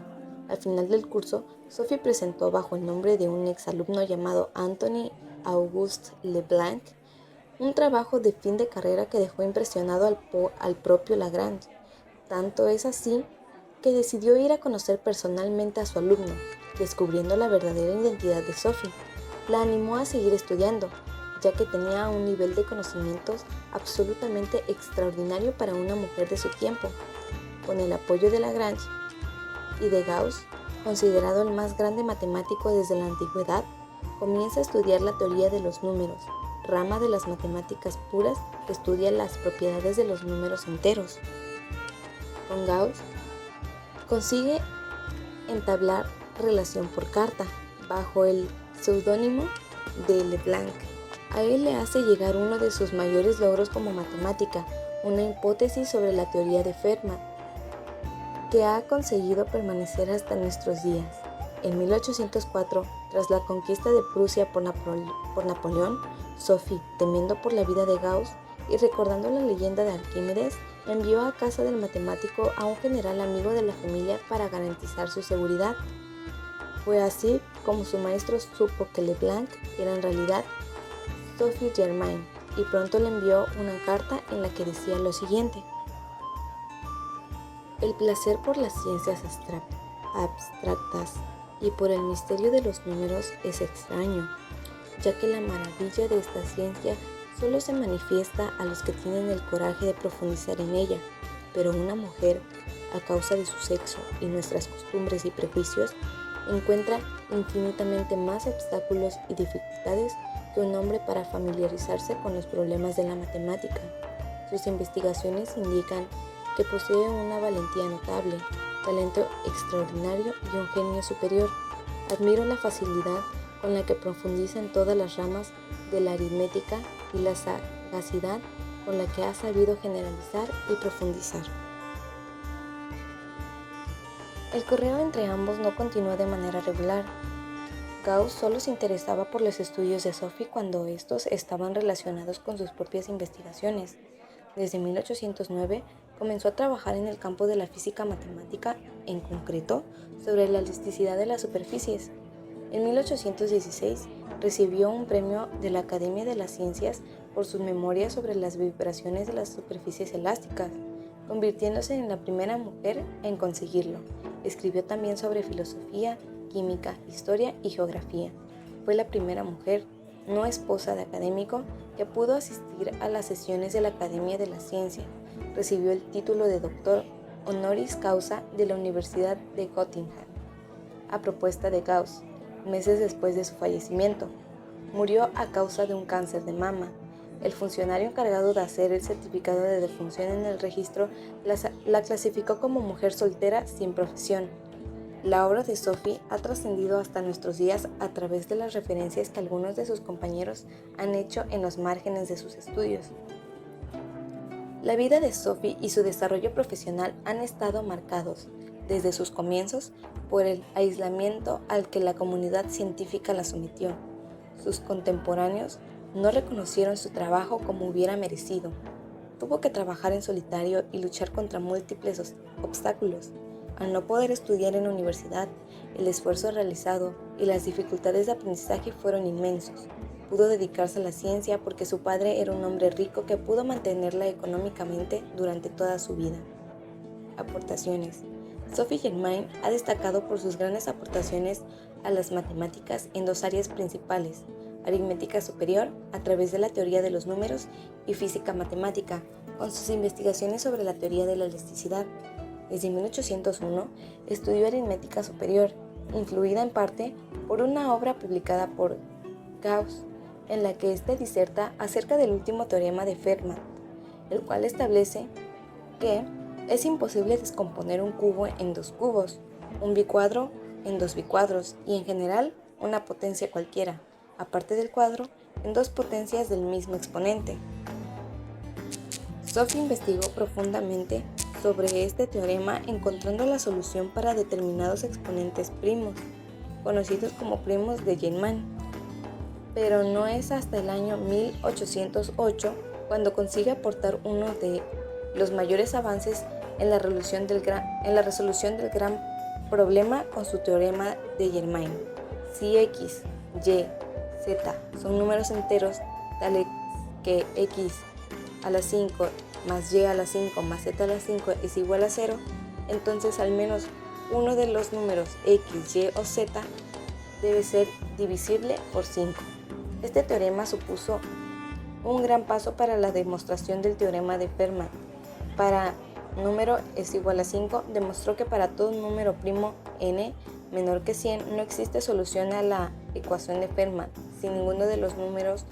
Al final del curso, Sophie presentó bajo el nombre de un exalumno llamado Anthony Auguste Leblanc un trabajo de fin de carrera que dejó impresionado al propio Lagrange. Tanto es así que decidió ir a conocer personalmente a su alumno, descubriendo la verdadera identidad de Sophie. La animó a seguir estudiando, ya que tenía un nivel de conocimientos absolutamente extraordinario para una mujer de su tiempo. Con el apoyo de Lagrange y de Gauss, considerado el más grande matemático desde la antigüedad, comienza a estudiar la teoría de los números, rama de las matemáticas puras que estudia las propiedades de los números enteros. Con Gauss consigue entablar relación por carta, bajo el seudónimo de Leblanc. A él le hace llegar uno de sus mayores logros como matemática, una hipótesis sobre la teoría de Fermat, que ha conseguido permanecer hasta nuestros días. En 1804, tras la conquista de Prusia por Napoleón, Sophie, temiendo por la vida de Gauss, y recordando la leyenda de Arquímedes, envió a casa del matemático a un general amigo de la familia para garantizar su seguridad. Fue así como su maestro supo que Leblanc era en realidad Sophie Germain y pronto le envió una carta en la que decía lo siguiente: el placer por las ciencias abstractas y por el misterio de los números es extraño, ya que la maravilla de esta ciencia solo se manifiesta a los que tienen el coraje de profundizar en ella, pero una mujer, a causa de su sexo y nuestras costumbres y prejuicios, encuentra infinitamente más obstáculos y dificultades que un hombre para familiarizarse con los problemas de la matemática. Sus investigaciones indican que posee una valentía notable, talento extraordinario y un genio superior. Admiro la facilidad con la que profundiza en todas las ramas de la aritmética y la sagacidad con la que ha sabido generalizar y profundizar. El correo entre ambos no continuó de manera regular. Gauss solo se interesaba por los estudios de Sophie cuando estos estaban relacionados con sus propias investigaciones. Desde 1809 comenzó a trabajar en el campo de la física matemática, en concreto sobre la elasticidad de las superficies. En 1816 recibió un premio de la Academia de las Ciencias por sus memorias sobre las vibraciones de las superficies elásticas, convirtiéndose en la primera mujer en conseguirlo. Escribió también sobre filosofía, química, historia y geografía. Fue la primera mujer, no esposa de académico, que pudo asistir a las sesiones de la Academia de la Ciencia. Recibió el título de doctor honoris causa de la Universidad de Göttingen, a propuesta de Gauss, meses después de su fallecimiento. Murió a causa de un cáncer de mama. El funcionario encargado de hacer el certificado de defunción en el registro la clasificó como mujer soltera sin profesión. La obra de Sophie ha trascendido hasta nuestros días a través de las referencias que algunos de sus compañeros han hecho en los márgenes de sus estudios. La vida de Sophie y su desarrollo profesional han estado marcados, desde sus comienzos, por el aislamiento al que la comunidad científica la sometió. Sus contemporáneos no reconocieron su trabajo como hubiera merecido. Tuvo que trabajar en solitario y luchar contra múltiples obstáculos. Al no poder estudiar en la universidad, el esfuerzo realizado y las dificultades de aprendizaje fueron inmensos. Pudo dedicarse a la ciencia porque su padre era un hombre rico que pudo mantenerla económicamente durante toda su vida. Aportaciones. Sophie Germain ha destacado por sus grandes aportaciones a las matemáticas en dos áreas principales: aritmética superior a través de la teoría de los números y física matemática, con sus investigaciones sobre la teoría de la elasticidad. Desde 1801 estudió aritmética superior, influida en parte por una obra publicada por Gauss, en la que éste diserta acerca del último teorema de Fermat, el cual establece que es imposible descomponer un cubo en dos cubos, un bicuadro en dos bicuadros y en general una potencia cualquiera, aparte del cuadro, en dos potencias del mismo exponente. Sophie investigó profundamente sobre este teorema encontrando la solución para determinados exponentes primos, conocidos como primos de Germain, pero no es hasta el año 1808 cuando consigue aportar uno de los mayores avances en la resolución del gran problema con su teorema de Germain. Si x, y, z son números enteros tales que x a la 5 más y a la 5 más z a la 5 es igual a 0, entonces al menos uno de los números x, y o z debe ser divisible por 5. Este teorema supuso un gran paso para la demostración del teorema de Fermat. Para número es igual a 5, demostró que para todo número primo n menor que 100 no existe solución a la ecuación de Fermat si ninguno de los números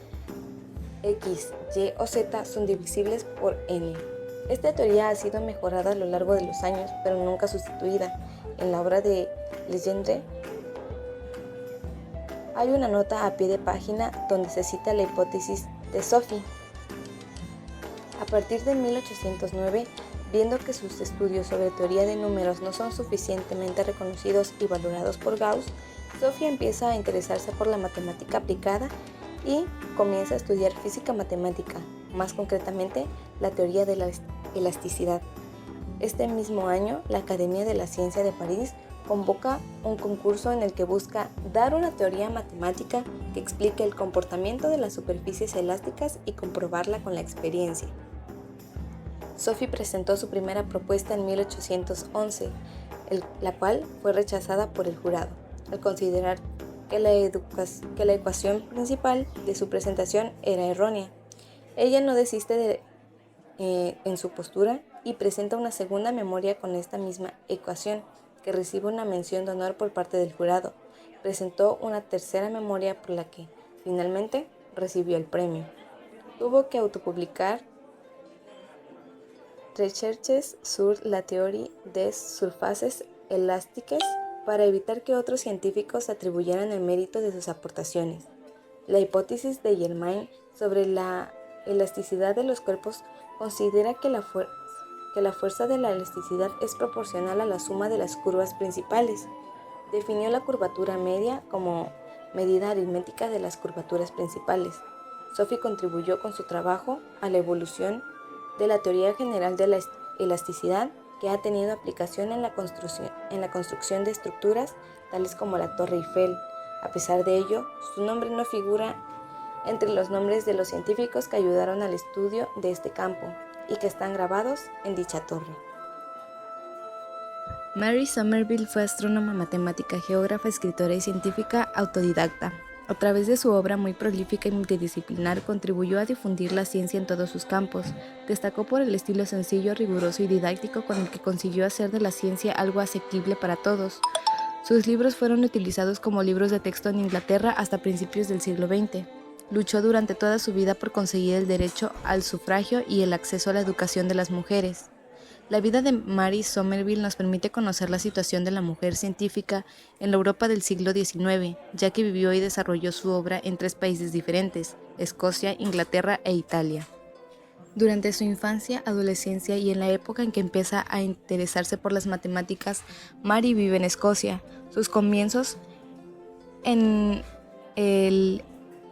x, y o z son divisibles por n. Esta teoría ha sido mejorada a lo largo de los años, pero nunca sustituida. En la obra de Legendre hay una nota a pie de página donde se cita la hipótesis de Sophie. A partir de 1809, viendo que sus estudios sobre teoría de números no son suficientemente reconocidos y valorados por Gauss, Sophie empieza a interesarse por la matemática aplicada y comienza a estudiar física matemática, más concretamente la teoría de la elasticidad. Este mismo año, la Academia de la Ciencia de París convoca un concurso en el que busca dar una teoría matemática que explique el comportamiento de las superficies elásticas y comprobarla con la experiencia. Sophie presentó su primera propuesta en 1811, la cual fue rechazada por el jurado, al considerar que la ecuación principal de su presentación era errónea. Ella no desiste en su postura y presenta una segunda memoria con esta misma ecuación, que recibe una mención de honor por parte del jurado. Presentó una tercera memoria por la que, finalmente, recibió el premio. Tuvo que autopublicar Recherches sur la théorie des surfaces élastiques para evitar que otros científicos atribuyeran el mérito de sus aportaciones. La hipótesis de Germain sobre la elasticidad de los cuerpos considera que la fuerza de la elasticidad es proporcional a la suma de las curvas principales. Definió la curvatura media como medida aritmética de las curvaturas principales. Sophie contribuyó con su trabajo a la evolución de la teoría general de la elasticidad, que ha tenido aplicación en la construcción de estructuras tales como la Torre Eiffel. A pesar de ello, su nombre no figura entre los nombres de los científicos que ayudaron al estudio de este campo y que están grabados en dicha torre. Mary Somerville fue astrónoma, matemática, geógrafa, escritora y científica autodidacta. A través de su obra muy prolífica y multidisciplinar, contribuyó a difundir la ciencia en todos sus campos. Destacó por el estilo sencillo, riguroso y didáctico con el que consiguió hacer de la ciencia algo asequible para todos. Sus libros fueron utilizados como libros de texto en Inglaterra hasta principios del siglo XX. Luchó durante toda su vida por conseguir el derecho al sufragio y el acceso a la educación de las mujeres. La vida de Mary Somerville nos permite conocer la situación de la mujer científica en la Europa del siglo XIX, ya que vivió y desarrolló su obra en 3 países diferentes: Escocia, Inglaterra e Italia. Durante su infancia, adolescencia y en la época en que empieza a interesarse por las matemáticas, Mary vive en Escocia. Sus comienzos en el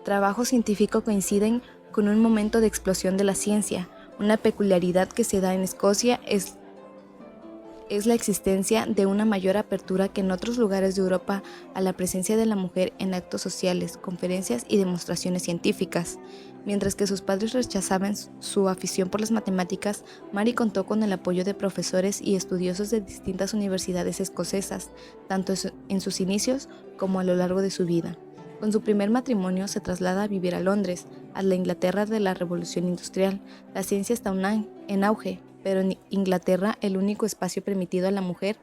trabajo científico coinciden con un momento de explosión de la ciencia. Una peculiaridad que se da en Escocia es la existencia de una mayor apertura que en otros lugares de Europa a la presencia de la mujer en actos sociales, conferencias y demostraciones científicas. Mientras que sus padres rechazaban su afición por las matemáticas, Mary contó con el apoyo de profesores y estudiosos de distintas universidades escocesas, tanto en sus inicios como a lo largo de su vida. Con su primer matrimonio se traslada a vivir a Londres, a la Inglaterra de la Revolución Industrial. La ciencia está en auge, pero en Inglaterra el único espacio permitido a la mujer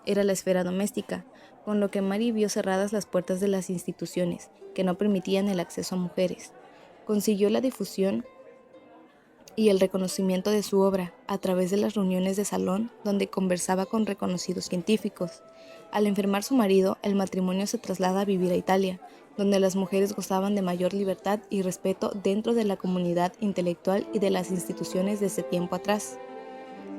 era la esfera doméstica, con lo que Mary vio cerradas las puertas de las instituciones, que no permitían el acceso a mujeres. Consiguió la difusión y el reconocimiento de su obra a través de las reuniones de salón donde conversaba con reconocidos científicos. Al enfermar su marido, el matrimonio se traslada a vivir a Italia, donde las mujeres gozaban de mayor libertad y respeto dentro de la comunidad intelectual y de las instituciones desde tiempo atrás.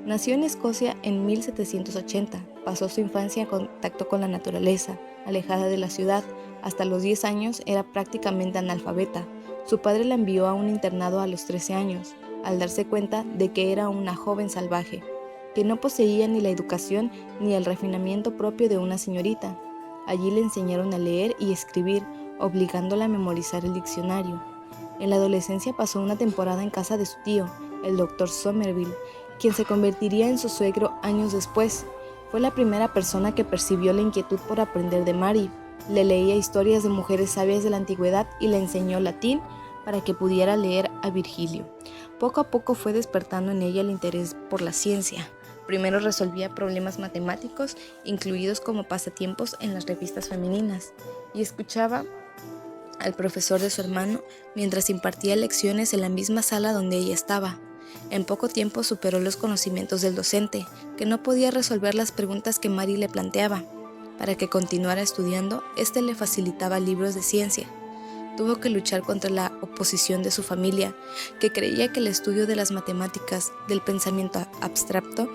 Nació en Escocia en 1780, pasó su infancia en contacto con la naturaleza, alejada de la ciudad. Hasta los 10 años era prácticamente analfabeta. Su padre la envió a un internado a los 13 años, al darse cuenta de que era una joven salvaje, que no poseía ni la educación ni el refinamiento propio de una señorita. Allí le enseñaron a leer y escribir, obligándola a memorizar el diccionario. En la adolescencia pasó una temporada en casa de su tío, el Dr. Somerville, quien se convertiría en su suegro años después. Fue la primera persona que percibió la inquietud por aprender de Mary. Le leía historias de mujeres sabias de la antigüedad y le enseñó latín para que pudiera leer a Virgilio. Poco a poco fue despertando en ella el interés por la ciencia. Primero resolvía problemas matemáticos, incluidos como pasatiempos en las revistas femeninas, y escuchaba al profesor de su hermano mientras impartía lecciones en la misma sala donde ella estaba. En poco tiempo superó los conocimientos del docente, que no podía resolver las preguntas que Mary le planteaba. Para que continuara estudiando, éste le facilitaba libros de ciencia. Tuvo que luchar contra la oposición de su familia, que creía que el estudio de las matemáticas, del pensamiento abstracto,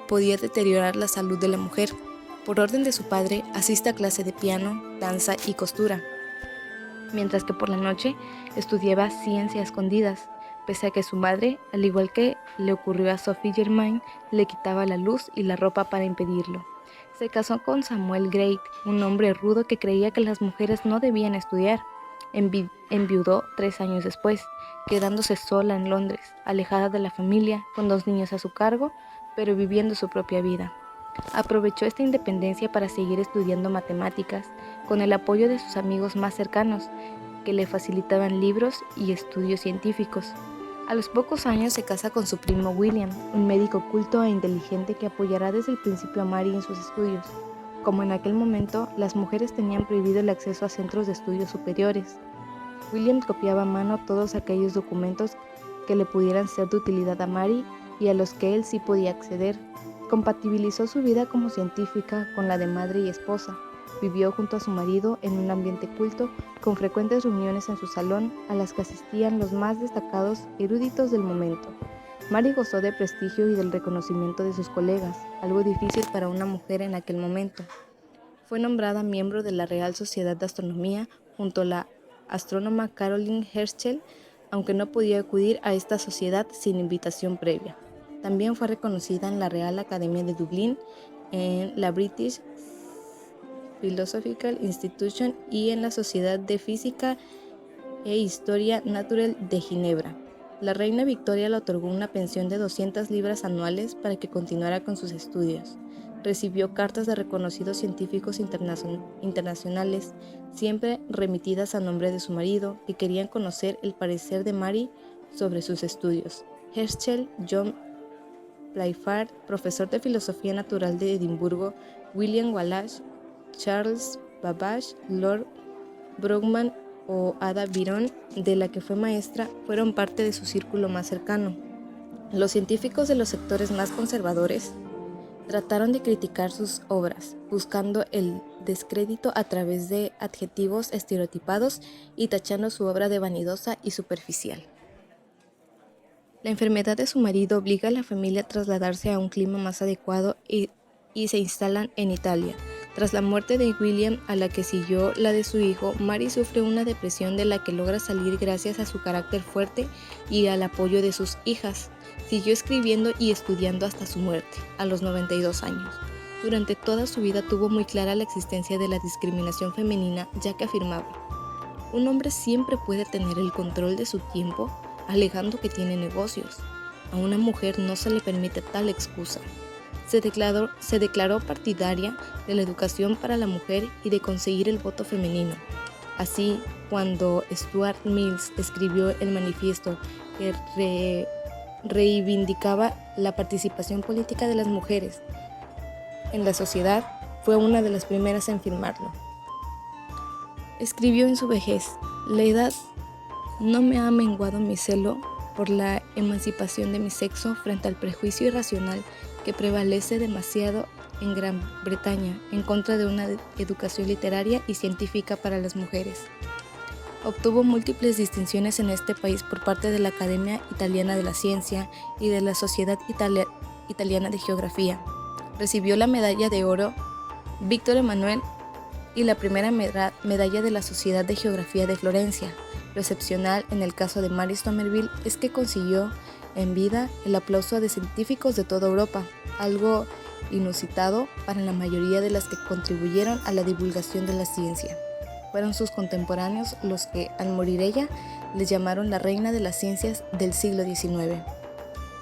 podía deteriorar la salud de la mujer. Por orden de su padre, asiste a clase de piano, danza y costura. mientras que por la noche estudiaba ciencia a escondidas, pese a que su madre, al igual que le ocurrió a Sophie Germain, le quitaba la luz y la ropa para impedirlo. Se casó con Samuel Greig, un hombre rudo que creía que las mujeres no debían estudiar. Enviudó 3 años después, quedándose sola en Londres, alejada de la familia, con 2 niños a su cargo, pero viviendo su propia vida. Aprovechó esta independencia para seguir estudiando matemáticas, con el apoyo de sus amigos más cercanos, que le facilitaban libros y estudios científicos. A los pocos años se casa con su primo William, un médico culto e inteligente que apoyará desde el principio a Mary en sus estudios. Como en aquel momento, las mujeres tenían prohibido el acceso a centros de estudios superiores. William copiaba a mano todos aquellos documentos que le pudieran ser de utilidad a Mary y a los que él sí podía acceder. Compatibilizó su vida como científica con la de madre y esposa. Vivió junto a su marido en un ambiente culto, con frecuentes reuniones en su salón a las que asistían los más destacados eruditos del momento. Mary gozó de prestigio y del reconocimiento de sus colegas, algo difícil para una mujer en aquel momento. Fue nombrada miembro de la Real Sociedad de Astronomía junto a la astrónoma Caroline Herschel, aunque no podía acudir a esta sociedad sin invitación previa. También fue reconocida en la Real Academia de Dublín, en la British Philosophical Institution y en la Sociedad de Física e Historia Natural de Ginebra. La reina Victoria le otorgó una pensión de 200 libras anuales para que continuara con sus estudios. Recibió cartas de reconocidos científicos internacionales, siempre remitidas a nombre de su marido, que querían conocer el parecer de Mary sobre sus estudios. Herschel, John Playfair, profesor de Filosofía Natural de Edimburgo, William Wallace, Charles Babbage, Lord Brougham o Ada Byron, de la que fue maestra, fueron parte de su círculo más cercano. Los científicos de los sectores más conservadores trataron de criticar sus obras, buscando el descrédito a través de adjetivos estereotipados y tachando su obra de vanidosa y superficial. La enfermedad de su marido obliga a la familia a trasladarse a un clima más adecuado y se instalan en Italia. Tras la muerte de William, a la que siguió la de su hijo, Mary sufre una depresión de la que logra salir gracias a su carácter fuerte y al apoyo de sus hijas. Siguió escribiendo y estudiando hasta su muerte, a los 92 años. Durante toda su vida tuvo muy clara la existencia de la discriminación femenina, ya que afirmaba: un hombre siempre puede tener el control de su tiempo, alegando que tiene negocios. A una mujer no se le permite tal excusa. Se declaró partidaria de la educación para la mujer y de conseguir el voto femenino. Así, cuando Stuart Mills escribió el manifiesto que reivindicaba la participación política de las mujeres en la sociedad, fue una de las primeras en firmarlo. Escribió en su vejez: la edad no me ha menguado mi celo por la emancipación de mi sexo frente al prejuicio irracional que prevalece demasiado en Gran Bretaña en contra de una educación literaria y científica para las mujeres. Obtuvo múltiples distinciones en este país por parte de la Academia Italiana de la Ciencia y de la Sociedad Italiana de Geografía. Recibió la medalla de oro Víctor Emanuel y la primera medalla de la Sociedad de Geografía de Florencia. Lo excepcional en el caso de Mary Somerville es que consiguió en vida el aplauso de científicos de toda Europa, algo inusitado para la mayoría de las que contribuyeron a la divulgación de la ciencia. Fueron sus contemporáneos los que, al morir ella, les llamaron la reina de las ciencias del siglo XIX.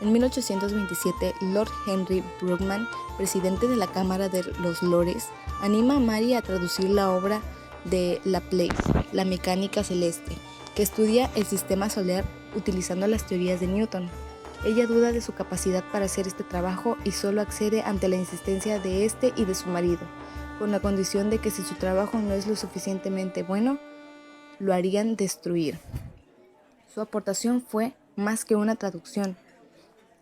En 1827, Lord Henry Brougham, presidente de la Cámara de los Lores, anima a Mary a traducir la obra de Laplace, La mecánica celeste, que estudia el sistema solar utilizando las teorías de Newton. Ella duda de su capacidad para hacer este trabajo y solo accede ante la insistencia de este y de su marido, con la condición de que si su trabajo no es lo suficientemente bueno, lo harían destruir. Su aportación fue más que una traducción,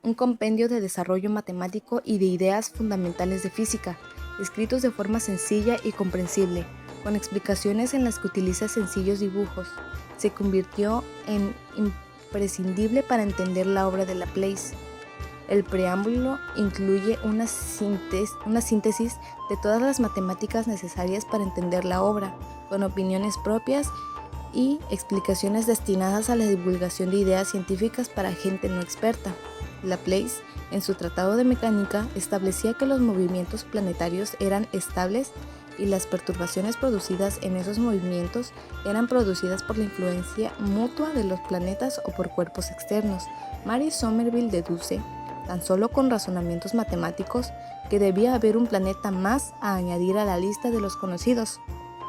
un compendio de desarrollo matemático y de ideas fundamentales de física, escritos de forma sencilla y comprensible, con explicaciones en las que utiliza sencillos dibujos. Se convirtió en imprescindible para entender la obra de Laplace. El preámbulo incluye una síntesis de todas las matemáticas necesarias para entender la obra, con opiniones propias y explicaciones destinadas a la divulgación de ideas científicas para gente no experta. Laplace, en su Tratado de Mecánica, establecía que los movimientos planetarios eran estables y las perturbaciones producidas en esos movimientos eran producidas por la influencia mutua de los planetas o por cuerpos externos. Mary Somerville deduce, tan solo con razonamientos matemáticos, que debía haber un planeta más a añadir a la lista de los conocidos,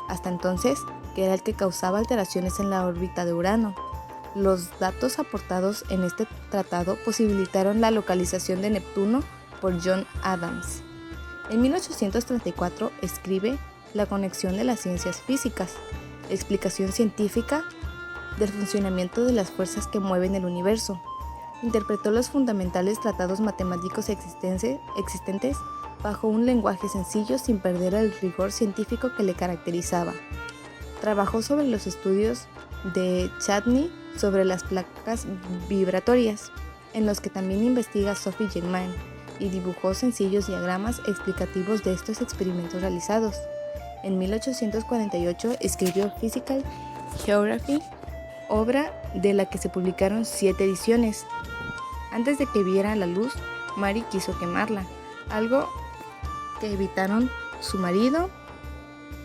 hasta entonces, que era el que causaba alteraciones en la órbita de Urano. Los datos aportados en este tratado posibilitaron la localización de Neptuno por John Adams. En 1834 escribe La conexión de las ciencias físicas, explicación científica del funcionamiento de las fuerzas que mueven el universo. Interpretó los fundamentales tratados matemáticos existentes bajo un lenguaje sencillo sin perder el rigor científico que le caracterizaba. Trabajó sobre los estudios de Chladni sobre las placas vibratorias, en los que también investiga Sophie Germain, y dibujó sencillos diagramas explicativos de estos experimentos realizados. En 1848 escribió Physical Geography, obra de la que se publicaron 7 ediciones. Antes de que viera la luz, Mary quiso quemarla, algo que evitaron su marido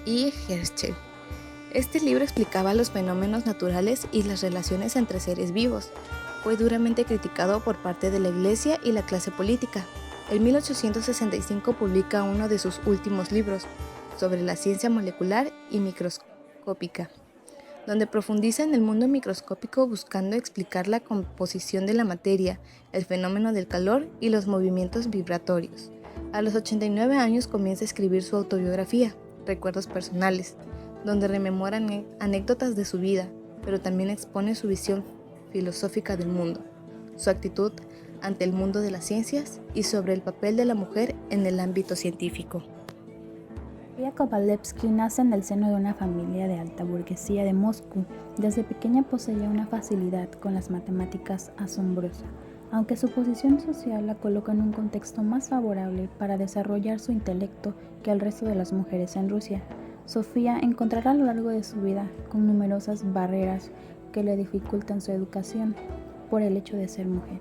y Herschel. Este libro explicaba los fenómenos naturales y las relaciones entre seres vivos. Fue duramente criticado por parte de la Iglesia y la clase política. En 1865 publica uno de sus últimos libros, sobre la ciencia molecular y microscópica, donde profundiza en el mundo microscópico buscando explicar la composición de la materia, el fenómeno del calor y los movimientos vibratorios. A los 89 años comienza a escribir su autobiografía, Recuerdos personales, donde rememora anécdotas de su vida, pero también expone su visión filosófica del mundo, su actitud ante el mundo de las ciencias y sobre el papel de la mujer en el ámbito científico. Sofía Kovalevsky nace en el seno de una familia de alta burguesía de Moscú. Desde pequeña poseía una facilidad con las matemáticas asombrosa, aunque su posición social la coloca en un contexto más favorable para desarrollar su intelecto que al resto de las mujeres en Rusia. Sofía encontrará a lo largo de su vida con numerosas barreras que le dificultan su educación por el hecho de ser mujer.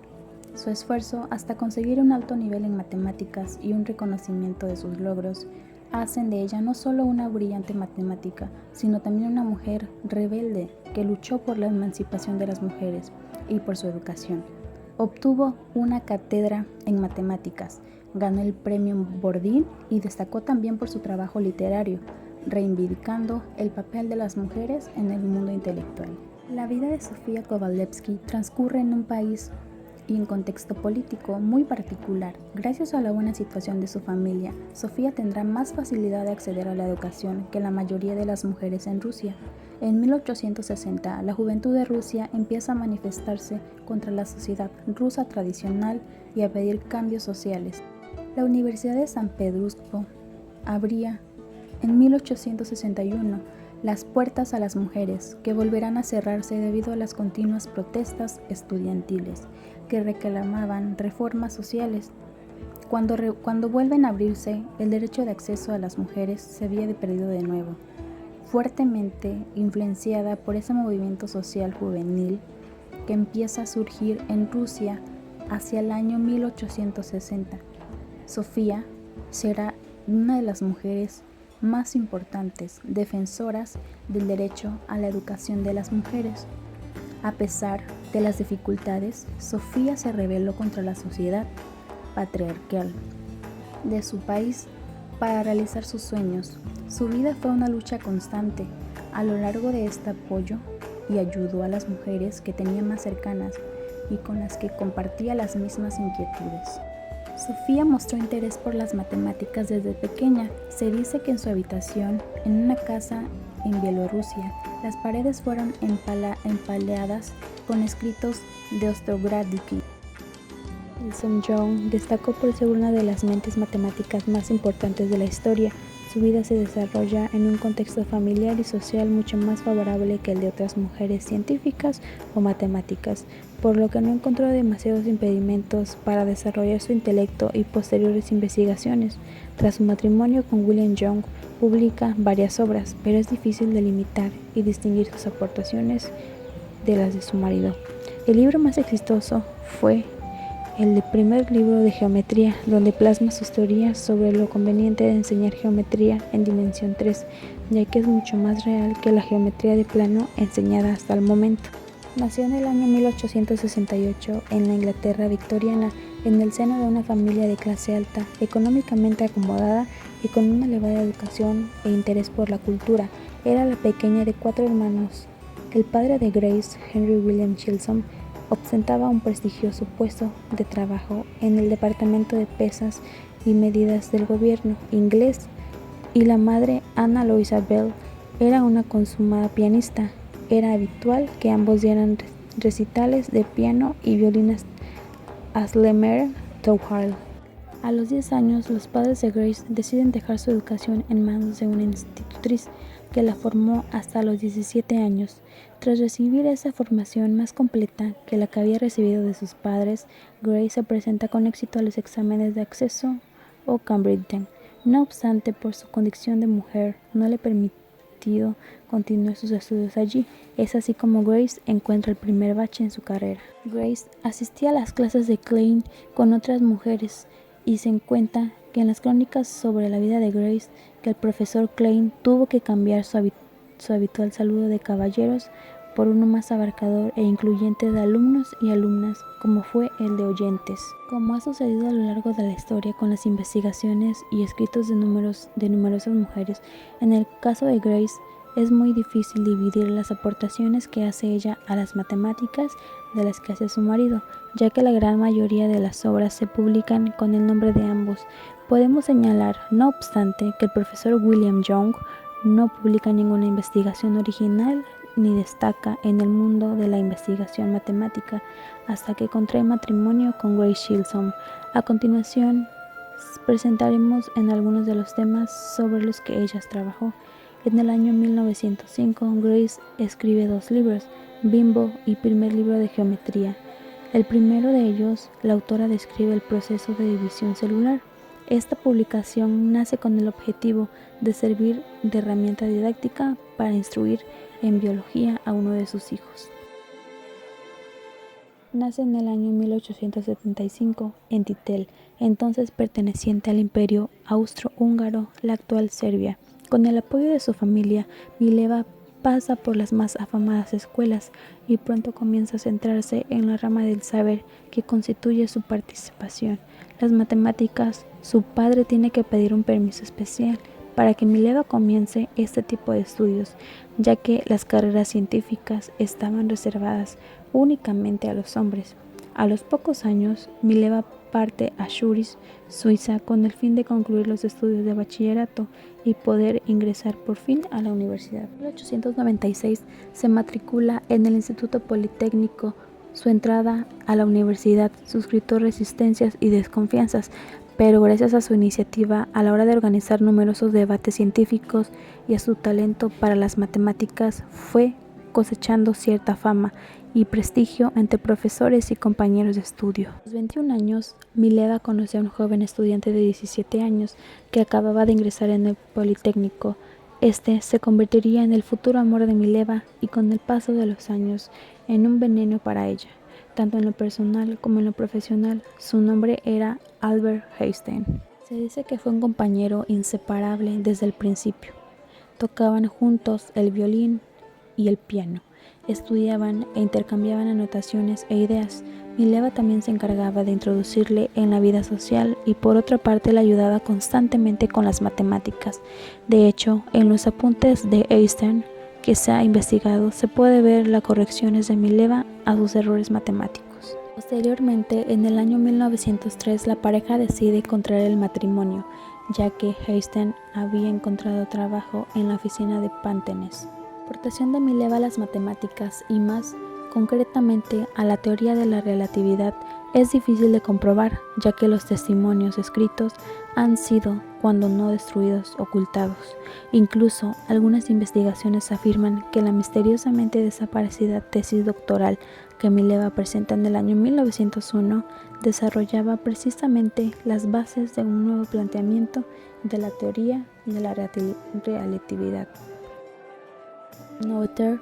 Su esfuerzo hasta conseguir un alto nivel en matemáticas y un reconocimiento de sus logros hacen de ella no solo una brillante matemática, sino también una mujer rebelde que luchó por la emancipación de las mujeres y por su educación. Obtuvo una cátedra en matemáticas, ganó el premio Bordín y destacó también por su trabajo literario, reivindicando el papel de las mujeres en el mundo intelectual. La vida de Sofía Kovalevsky transcurre en un país y en contexto político muy particular. Gracias a la buena situación de su familia, Sofía tendrá más facilidad de acceder a la educación que la mayoría de las mujeres en Rusia. En 1860, la juventud de Rusia empieza a manifestarse contra la sociedad rusa tradicional y a pedir cambios sociales. La Universidad de San Petersburgo abría en 1861 las puertas a las mujeres, que volverán a cerrarse debido a las continuas protestas estudiantiles que reclamaban reformas sociales. Cuando vuelven a abrirse, el derecho de acceso a las mujeres se había perdido de nuevo. Fuertemente influenciada por ese movimiento social juvenil que empieza a surgir en Rusia hacia el año 1860, Sofía será una de las mujeres más importantes defensoras del derecho a la educación de las mujeres. A pesar de las dificultades, Sofía se rebeló contra la sociedad patriarcal de su país para realizar sus sueños. Su vida fue una lucha constante. A lo largo de este apoyo y ayudó a las mujeres que tenía más cercanas y con las que compartía las mismas inquietudes. Sofía mostró interés por las matemáticas desde pequeña. Se dice que en su habitación, en una casa en Bielorrusia, las paredes fueron empaleadas con escritos de Ostrogradsky. Elson Young destacó por ser una de las mentes matemáticas más importantes de la historia. Su vida se desarrolla en un contexto familiar y social mucho más favorable que el de otras mujeres científicas o matemáticas, por lo que no encontró demasiados impedimentos para desarrollar su intelecto y posteriores investigaciones. Tras su matrimonio con William Young, publica varias obras, pero es difícil delimitar y distinguir sus aportaciones de las de su marido. El libro más exitoso fue el primer libro de geometría, donde plasma sus teorías sobre lo conveniente de enseñar geometría en dimensión 3, ya que es mucho más real que la geometría de plano enseñada hasta el momento. Nació en el año 1868 en la Inglaterra victoriana, en el seno de una familia de clase alta, económicamente acomodada y con una elevada educación e interés por la cultura. Era la pequeña de 4 hermanos. El padre de Grace, Henry William Chisholm, ostentaba un prestigioso puesto de trabajo en el departamento de pesas y medidas del gobierno inglés, y la madre, Anna Louisa Bell, era una consumada pianista. Era habitual que ambos dieran recitales de piano y violín a Slammer Town Hall. A los 10 años, los padres de Grace deciden dejar su educación en manos de una institutriz que la formó hasta los 17 años. Tras recibir esa formación más completa que la que había recibido de sus padres, Grace se presenta con éxito a los exámenes de acceso o Cambridge. No obstante, por su condición de mujer, no le permitió continuar sus estudios allí. Es así como Grace encuentra el primer bache en su carrera. Grace asistía a las clases de Klein con otras mujeres y se cuenta que en las crónicas sobre la vida de Grace que el profesor Klein tuvo que cambiar su habitual saludo de caballeros por uno más abarcador e incluyente de alumnos y alumnas, como fue el de oyentes. Como ha sucedido a lo largo de la historia con las investigaciones y escritos de numerosas mujeres, en el caso de Grace es muy difícil dividir las aportaciones que hace ella a las matemáticas de las que hace su marido, ya que la gran mayoría de las obras se publican con el nombre de ambos. Podemos señalar, no obstante, que el profesor William Young no publica ninguna investigación original ni destaca en el mundo de la investigación matemática hasta que contrae matrimonio con Grace Chisholm. A continuación, presentaremos en algunos de los temas sobre los que ella trabajó. En el año 1905, Grace escribe 2 libros, Bimbo y primer libro de geometría. El primero de ellos, la autora describe el proceso de división celular. Esta publicación nace con el objetivo de servir de herramienta didáctica para instruir en biología a uno de sus hijos. Nace en el año 1875 en Titel, entonces perteneciente al Imperio Austrohúngaro, la actual Serbia. Con el apoyo de su familia, Mileva pasa por las más afamadas escuelas y pronto comienza a centrarse en la rama del saber que constituye su participación, las matemáticas. Su padre tiene que pedir un permiso especial para que Mileva comience este tipo de estudios, ya que las carreras científicas estaban reservadas únicamente a los hombres. A los pocos años, Mileva parte a Zúrich, Suiza, con el fin de concluir los estudios de bachillerato y poder ingresar por fin a la universidad. En 1896 se matricula en el Instituto Politécnico. Su entrada a la universidad suscitó resistencias y desconfianzas, pero gracias a su iniciativa a la hora de organizar numerosos debates científicos y a su talento para las matemáticas, fue cosechando cierta fama y prestigio entre profesores y compañeros de estudio. A los 21 años, Mileva conoce a un joven estudiante de 17 años que acababa de ingresar en el Politécnico. Este se convertiría en el futuro amor de Mileva y con el paso de los años en un veneno para ella. Tanto en lo personal como en lo profesional, su nombre era Albert Einstein. Se dice que fue un compañero inseparable desde el principio. Tocaban juntos el violín y el piano. Estudiaban e intercambiaban anotaciones e ideas. Mileva también se encargaba de introducirle en la vida social y por otra parte le ayudaba constantemente con las matemáticas. De hecho, en los apuntes de Einstein que se ha investigado se puede ver las correcciones de Mileva a sus errores matemáticos. Posteriormente, en el año 1903, la pareja decide contraer el matrimonio, ya que Einstein había encontrado trabajo en la oficina de Pantenes. La aportación de Mileva a las matemáticas y más concretamente a la teoría de la relatividad es difícil de comprobar, ya que los testimonios escritos han sido, cuando no destruidos, ocultados. Incluso, algunas investigaciones afirman que la misteriosamente desaparecida tesis doctoral que Mileva presenta en el año 1901 desarrollaba precisamente las bases de un nuevo planteamiento de la teoría de la relatividad. Noether,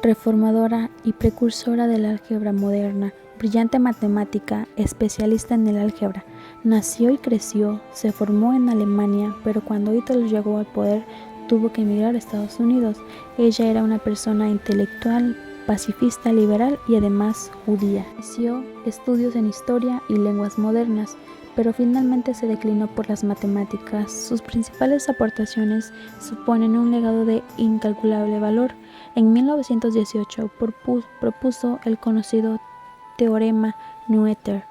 reformadora y precursora de la álgebra moderna, brillante matemática, especialista en el álgebra, nació y creció, se formó en Alemania, pero cuando Hitler llegó al poder tuvo que emigrar a Estados Unidos. Ella era una persona intelectual, pacifista, liberal y además judía. Inició estudios en historia y lenguas modernas, pero finalmente se declinó por las matemáticas. Sus principales aportaciones suponen un legado de incalculable valor. En 1918 propuso el conocido teorema Noether,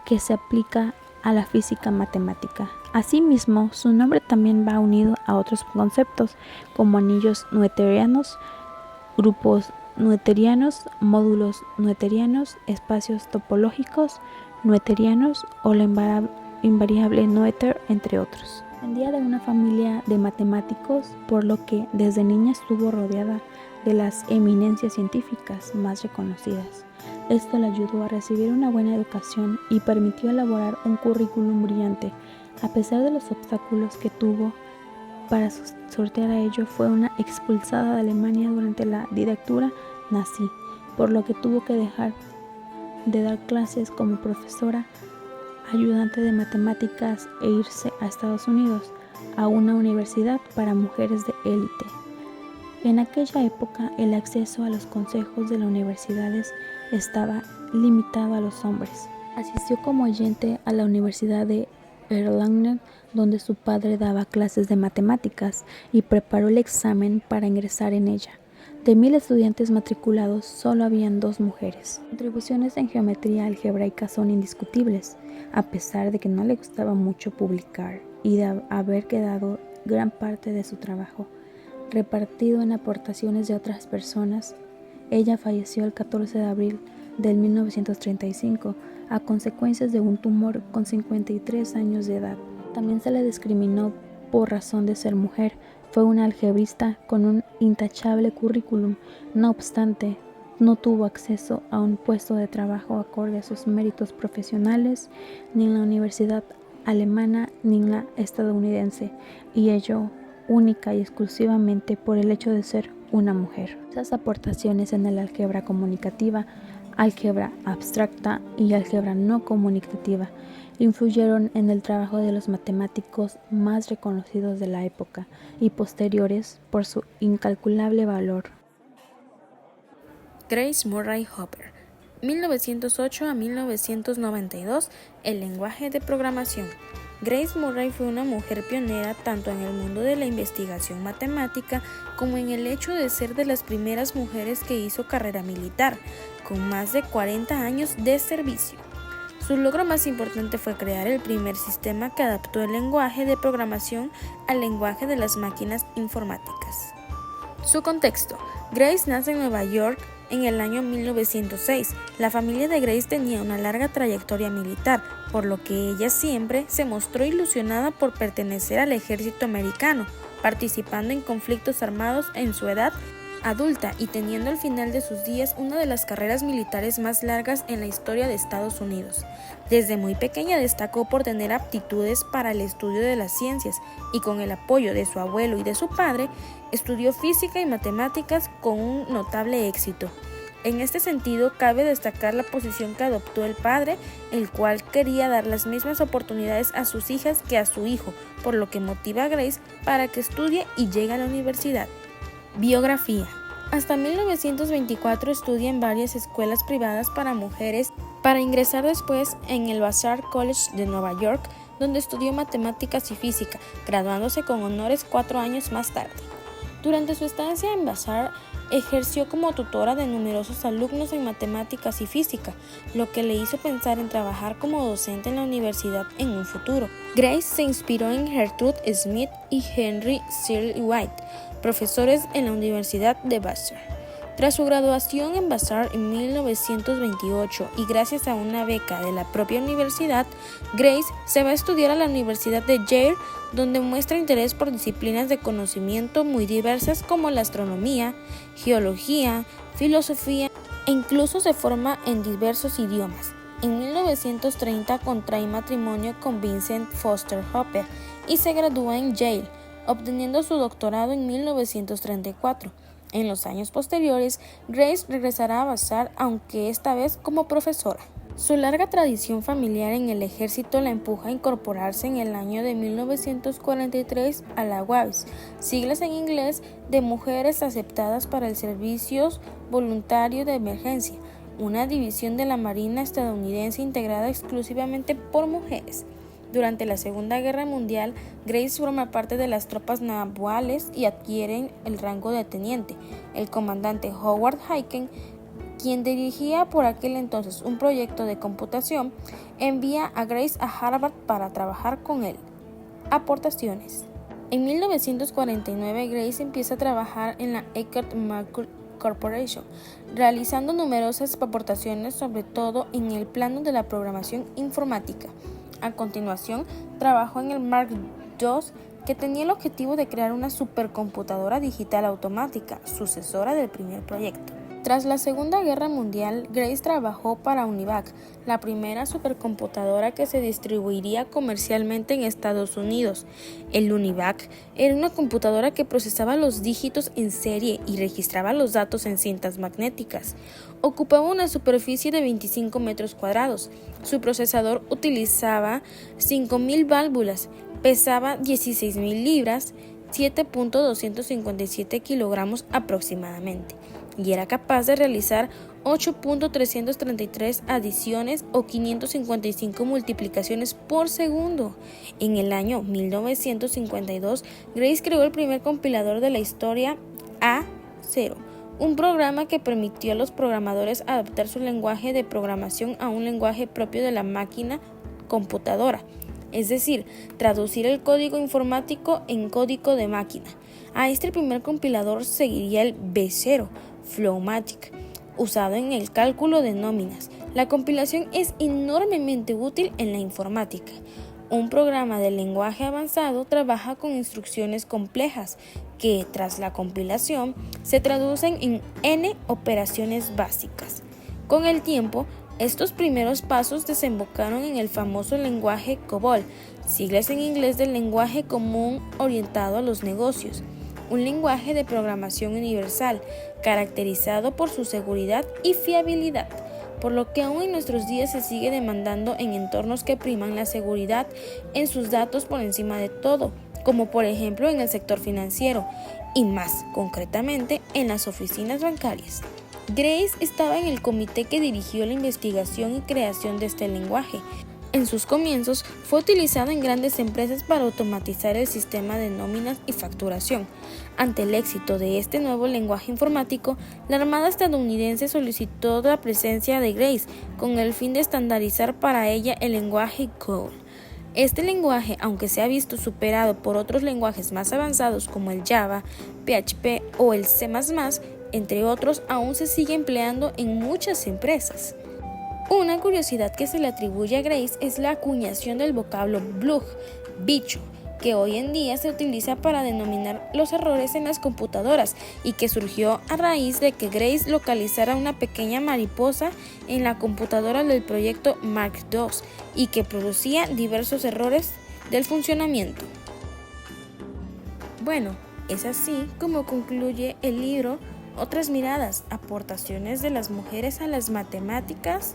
que se aplica a la física matemática. Asimismo, su nombre también va unido a otros conceptos como anillos noetherianos, grupos noetherianos, módulos noetherianos, espacios topológicos noetherianos o la invariable Noether, entre otros. Descendía de una familia de matemáticos, por lo que desde niña estuvo rodeada de las eminencias científicas más reconocidas. Esto le ayudó a recibir una buena educación y permitió elaborar un currículum brillante. A pesar de los obstáculos que tuvo para sortear a ello, fue una expulsada de Alemania durante la dictadura nazi, por lo que tuvo que dejar de dar clases como profesora ayudante de matemáticas e irse a Estados Unidos, a una universidad para mujeres de élite. En aquella época, el acceso a los consejos de las universidades estaba limitado a los hombres. Asistió como oyente a la Universidad de Erlangen, donde su padre daba clases de matemáticas y preparó el examen para ingresar en ella. De 1000 estudiantes matriculados, solo habían 2 mujeres. Sus contribuciones en geometría algebraica son indiscutibles, a pesar de que no le gustaba mucho publicar y de haber quedado gran parte de su trabajo repartido en aportaciones de otras personas. Ella falleció el 14 de abril de 1935 a consecuencias de un tumor con 53 años de edad. También se le discriminó por razón de ser mujer. Fue una algebrista con un intachable currículum. No obstante, no tuvo acceso a un puesto de trabajo acorde a sus méritos profesionales, ni en la universidad alemana ni en la estadounidense, y ello única y exclusivamente por el hecho de ser una mujer. Esas aportaciones en el álgebra comunicativa, álgebra abstracta y álgebra no comunicativa influyeron en el trabajo de los matemáticos más reconocidos de la época y posteriores por su incalculable valor. Grace Murray Hopper, 1908 a 1992, el lenguaje de programación. Grace Murray fue una mujer pionera tanto en el mundo de la investigación matemática como en el hecho de ser de las primeras mujeres que hizo carrera militar, con más de 40 años de servicio. Su logro más importante fue crear el primer sistema que adaptó el lenguaje de programación al lenguaje de las máquinas informáticas. Su contexto: Grace nace en Nueva York en el año 1906. La familia de Grace tenía una larga trayectoria militar, por lo que ella siempre se mostró ilusionada por pertenecer al ejército americano, participando en conflictos armados en su edad adulta y teniendo al final de sus días una de las carreras militares más largas en la historia de Estados Unidos. Desde muy pequeña destacó por tener aptitudes para el estudio de las ciencias y con el apoyo de su abuelo y de su padre, estudió física y matemáticas con un notable éxito. En este sentido, cabe destacar la posición que adoptó el padre, el cual quería dar las mismas oportunidades a sus hijas que a su hijo, por lo que motiva a Grace para que estudie y llegue a la universidad. Biografía. Hasta 1924 estudia en varias escuelas privadas para mujeres para ingresar después en el Vassar College de Nueva York, donde estudió matemáticas y física, graduándose con honores 4 años más tarde. Durante su estancia en Vassar, ejerció como tutora de numerosos alumnos en matemáticas y física, lo que le hizo pensar en trabajar como docente en la universidad en un futuro. Grace se inspiró en Gertrude Smith y Henry Searle White, profesores en la Universidad de Vassar. Tras su graduación en Vassar en 1928 y gracias a una beca de la propia universidad, Grace se va a estudiar a la Universidad de Yale, donde muestra interés por disciplinas de conocimiento muy diversas como la astronomía, geología, filosofía e incluso se forma en diversos idiomas. En 1930 contrae matrimonio con Vincent Foster Hopper y se gradúa en Yale, obteniendo su doctorado en 1934. En los años posteriores, Grace regresará a Vassar, aunque esta vez como profesora. Su larga tradición familiar en el ejército la empuja a incorporarse en el año de 1943 a la WAVS, siglas en inglés de Mujeres Aceptadas para el Servicio Voluntario de Emergencia, una división de la Marina estadounidense integrada exclusivamente por mujeres. Durante la Segunda Guerra Mundial, Grace forma parte de las tropas navales y adquiere el rango de teniente. El comandante Howard Aiken, quien dirigía por aquel entonces un proyecto de computación, envía a Grace a Harvard para trabajar con él. Aportaciones. En 1949, Grace empieza a trabajar en la Eckert-Merkur Corporation, realizando numerosas aportaciones, sobre todo en el plano de la programación informática. A continuación, trabajó en el Mark II, que tenía el objetivo de crear una supercomputadora digital automática, sucesora del primer proyecto. Tras la Segunda Guerra Mundial, Grace trabajó para Univac, la primera supercomputadora que se distribuiría comercialmente en Estados Unidos. El Univac era una computadora que procesaba los dígitos en serie y registraba los datos en cintas magnéticas. Ocupaba una superficie de 25 metros cuadrados. Su procesador utilizaba 5.000 válvulas, pesaba 16.000 libras, 7.257 kilogramos aproximadamente, y era capaz de realizar 8.333 adiciones o 555 multiplicaciones por segundo. En el año 1952, Grace creó el primer compilador de la historia, A0, un programa que permitió a los programadores adaptar su lenguaje de programación a un lenguaje propio de la máquina computadora, es decir, traducir el código informático en código de máquina. A este primer compilador seguiría el B0, Flowmatic, usado en el cálculo de nóminas. La compilación es enormemente útil en la informática. Un programa de lenguaje avanzado trabaja con instrucciones complejas que, tras la compilación, se traducen en N operaciones básicas. Con el tiempo, estos primeros pasos desembocaron en el famoso lenguaje COBOL, siglas en inglés del lenguaje común orientado a los negocios, un lenguaje de programación universal, caracterizado por su seguridad y fiabilidad, por lo que aún en nuestros días se sigue demandando en entornos que priman la seguridad en sus datos por encima de todo, como por ejemplo en el sector financiero y más concretamente en las oficinas bancarias. Grace estaba en el comité que dirigió la investigación y creación de este lenguaje. En sus comienzos fue utilizado en grandes empresas para automatizar el sistema de nóminas y facturación. Ante el éxito de este nuevo lenguaje informático, la Armada estadounidense solicitó la presencia de Grace con el fin de estandarizar para ella el lenguaje COBOL. Este lenguaje, aunque se ha visto superado por otros lenguajes más avanzados como el Java, PHP o el C++, entre otros, aún se sigue empleando en muchas empresas. Una curiosidad que se le atribuye a Grace es la acuñación del vocablo bug, bicho, que hoy en día se utiliza para denominar los errores en las computadoras y que surgió a raíz de que Grace localizara una pequeña mariposa en la computadora del proyecto Mark II y que producía diversos errores del funcionamiento. Bueno, es así como concluye el libro Otras miradas, aportaciones de las mujeres a las matemáticas.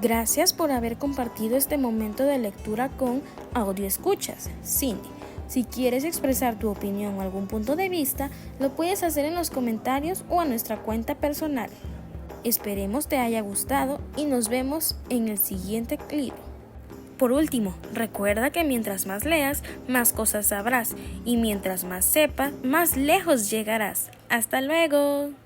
Gracias por haber compartido este momento de lectura con Audio Escuchas, Cindy. Si quieres expresar tu opinión o algún punto de vista, lo puedes hacer en los comentarios o a nuestra cuenta personal. Esperemos te haya gustado y nos vemos en el siguiente libro. Por último, recuerda que mientras más leas, más cosas sabrás y mientras más sepas, más lejos llegarás. ¡Hasta luego!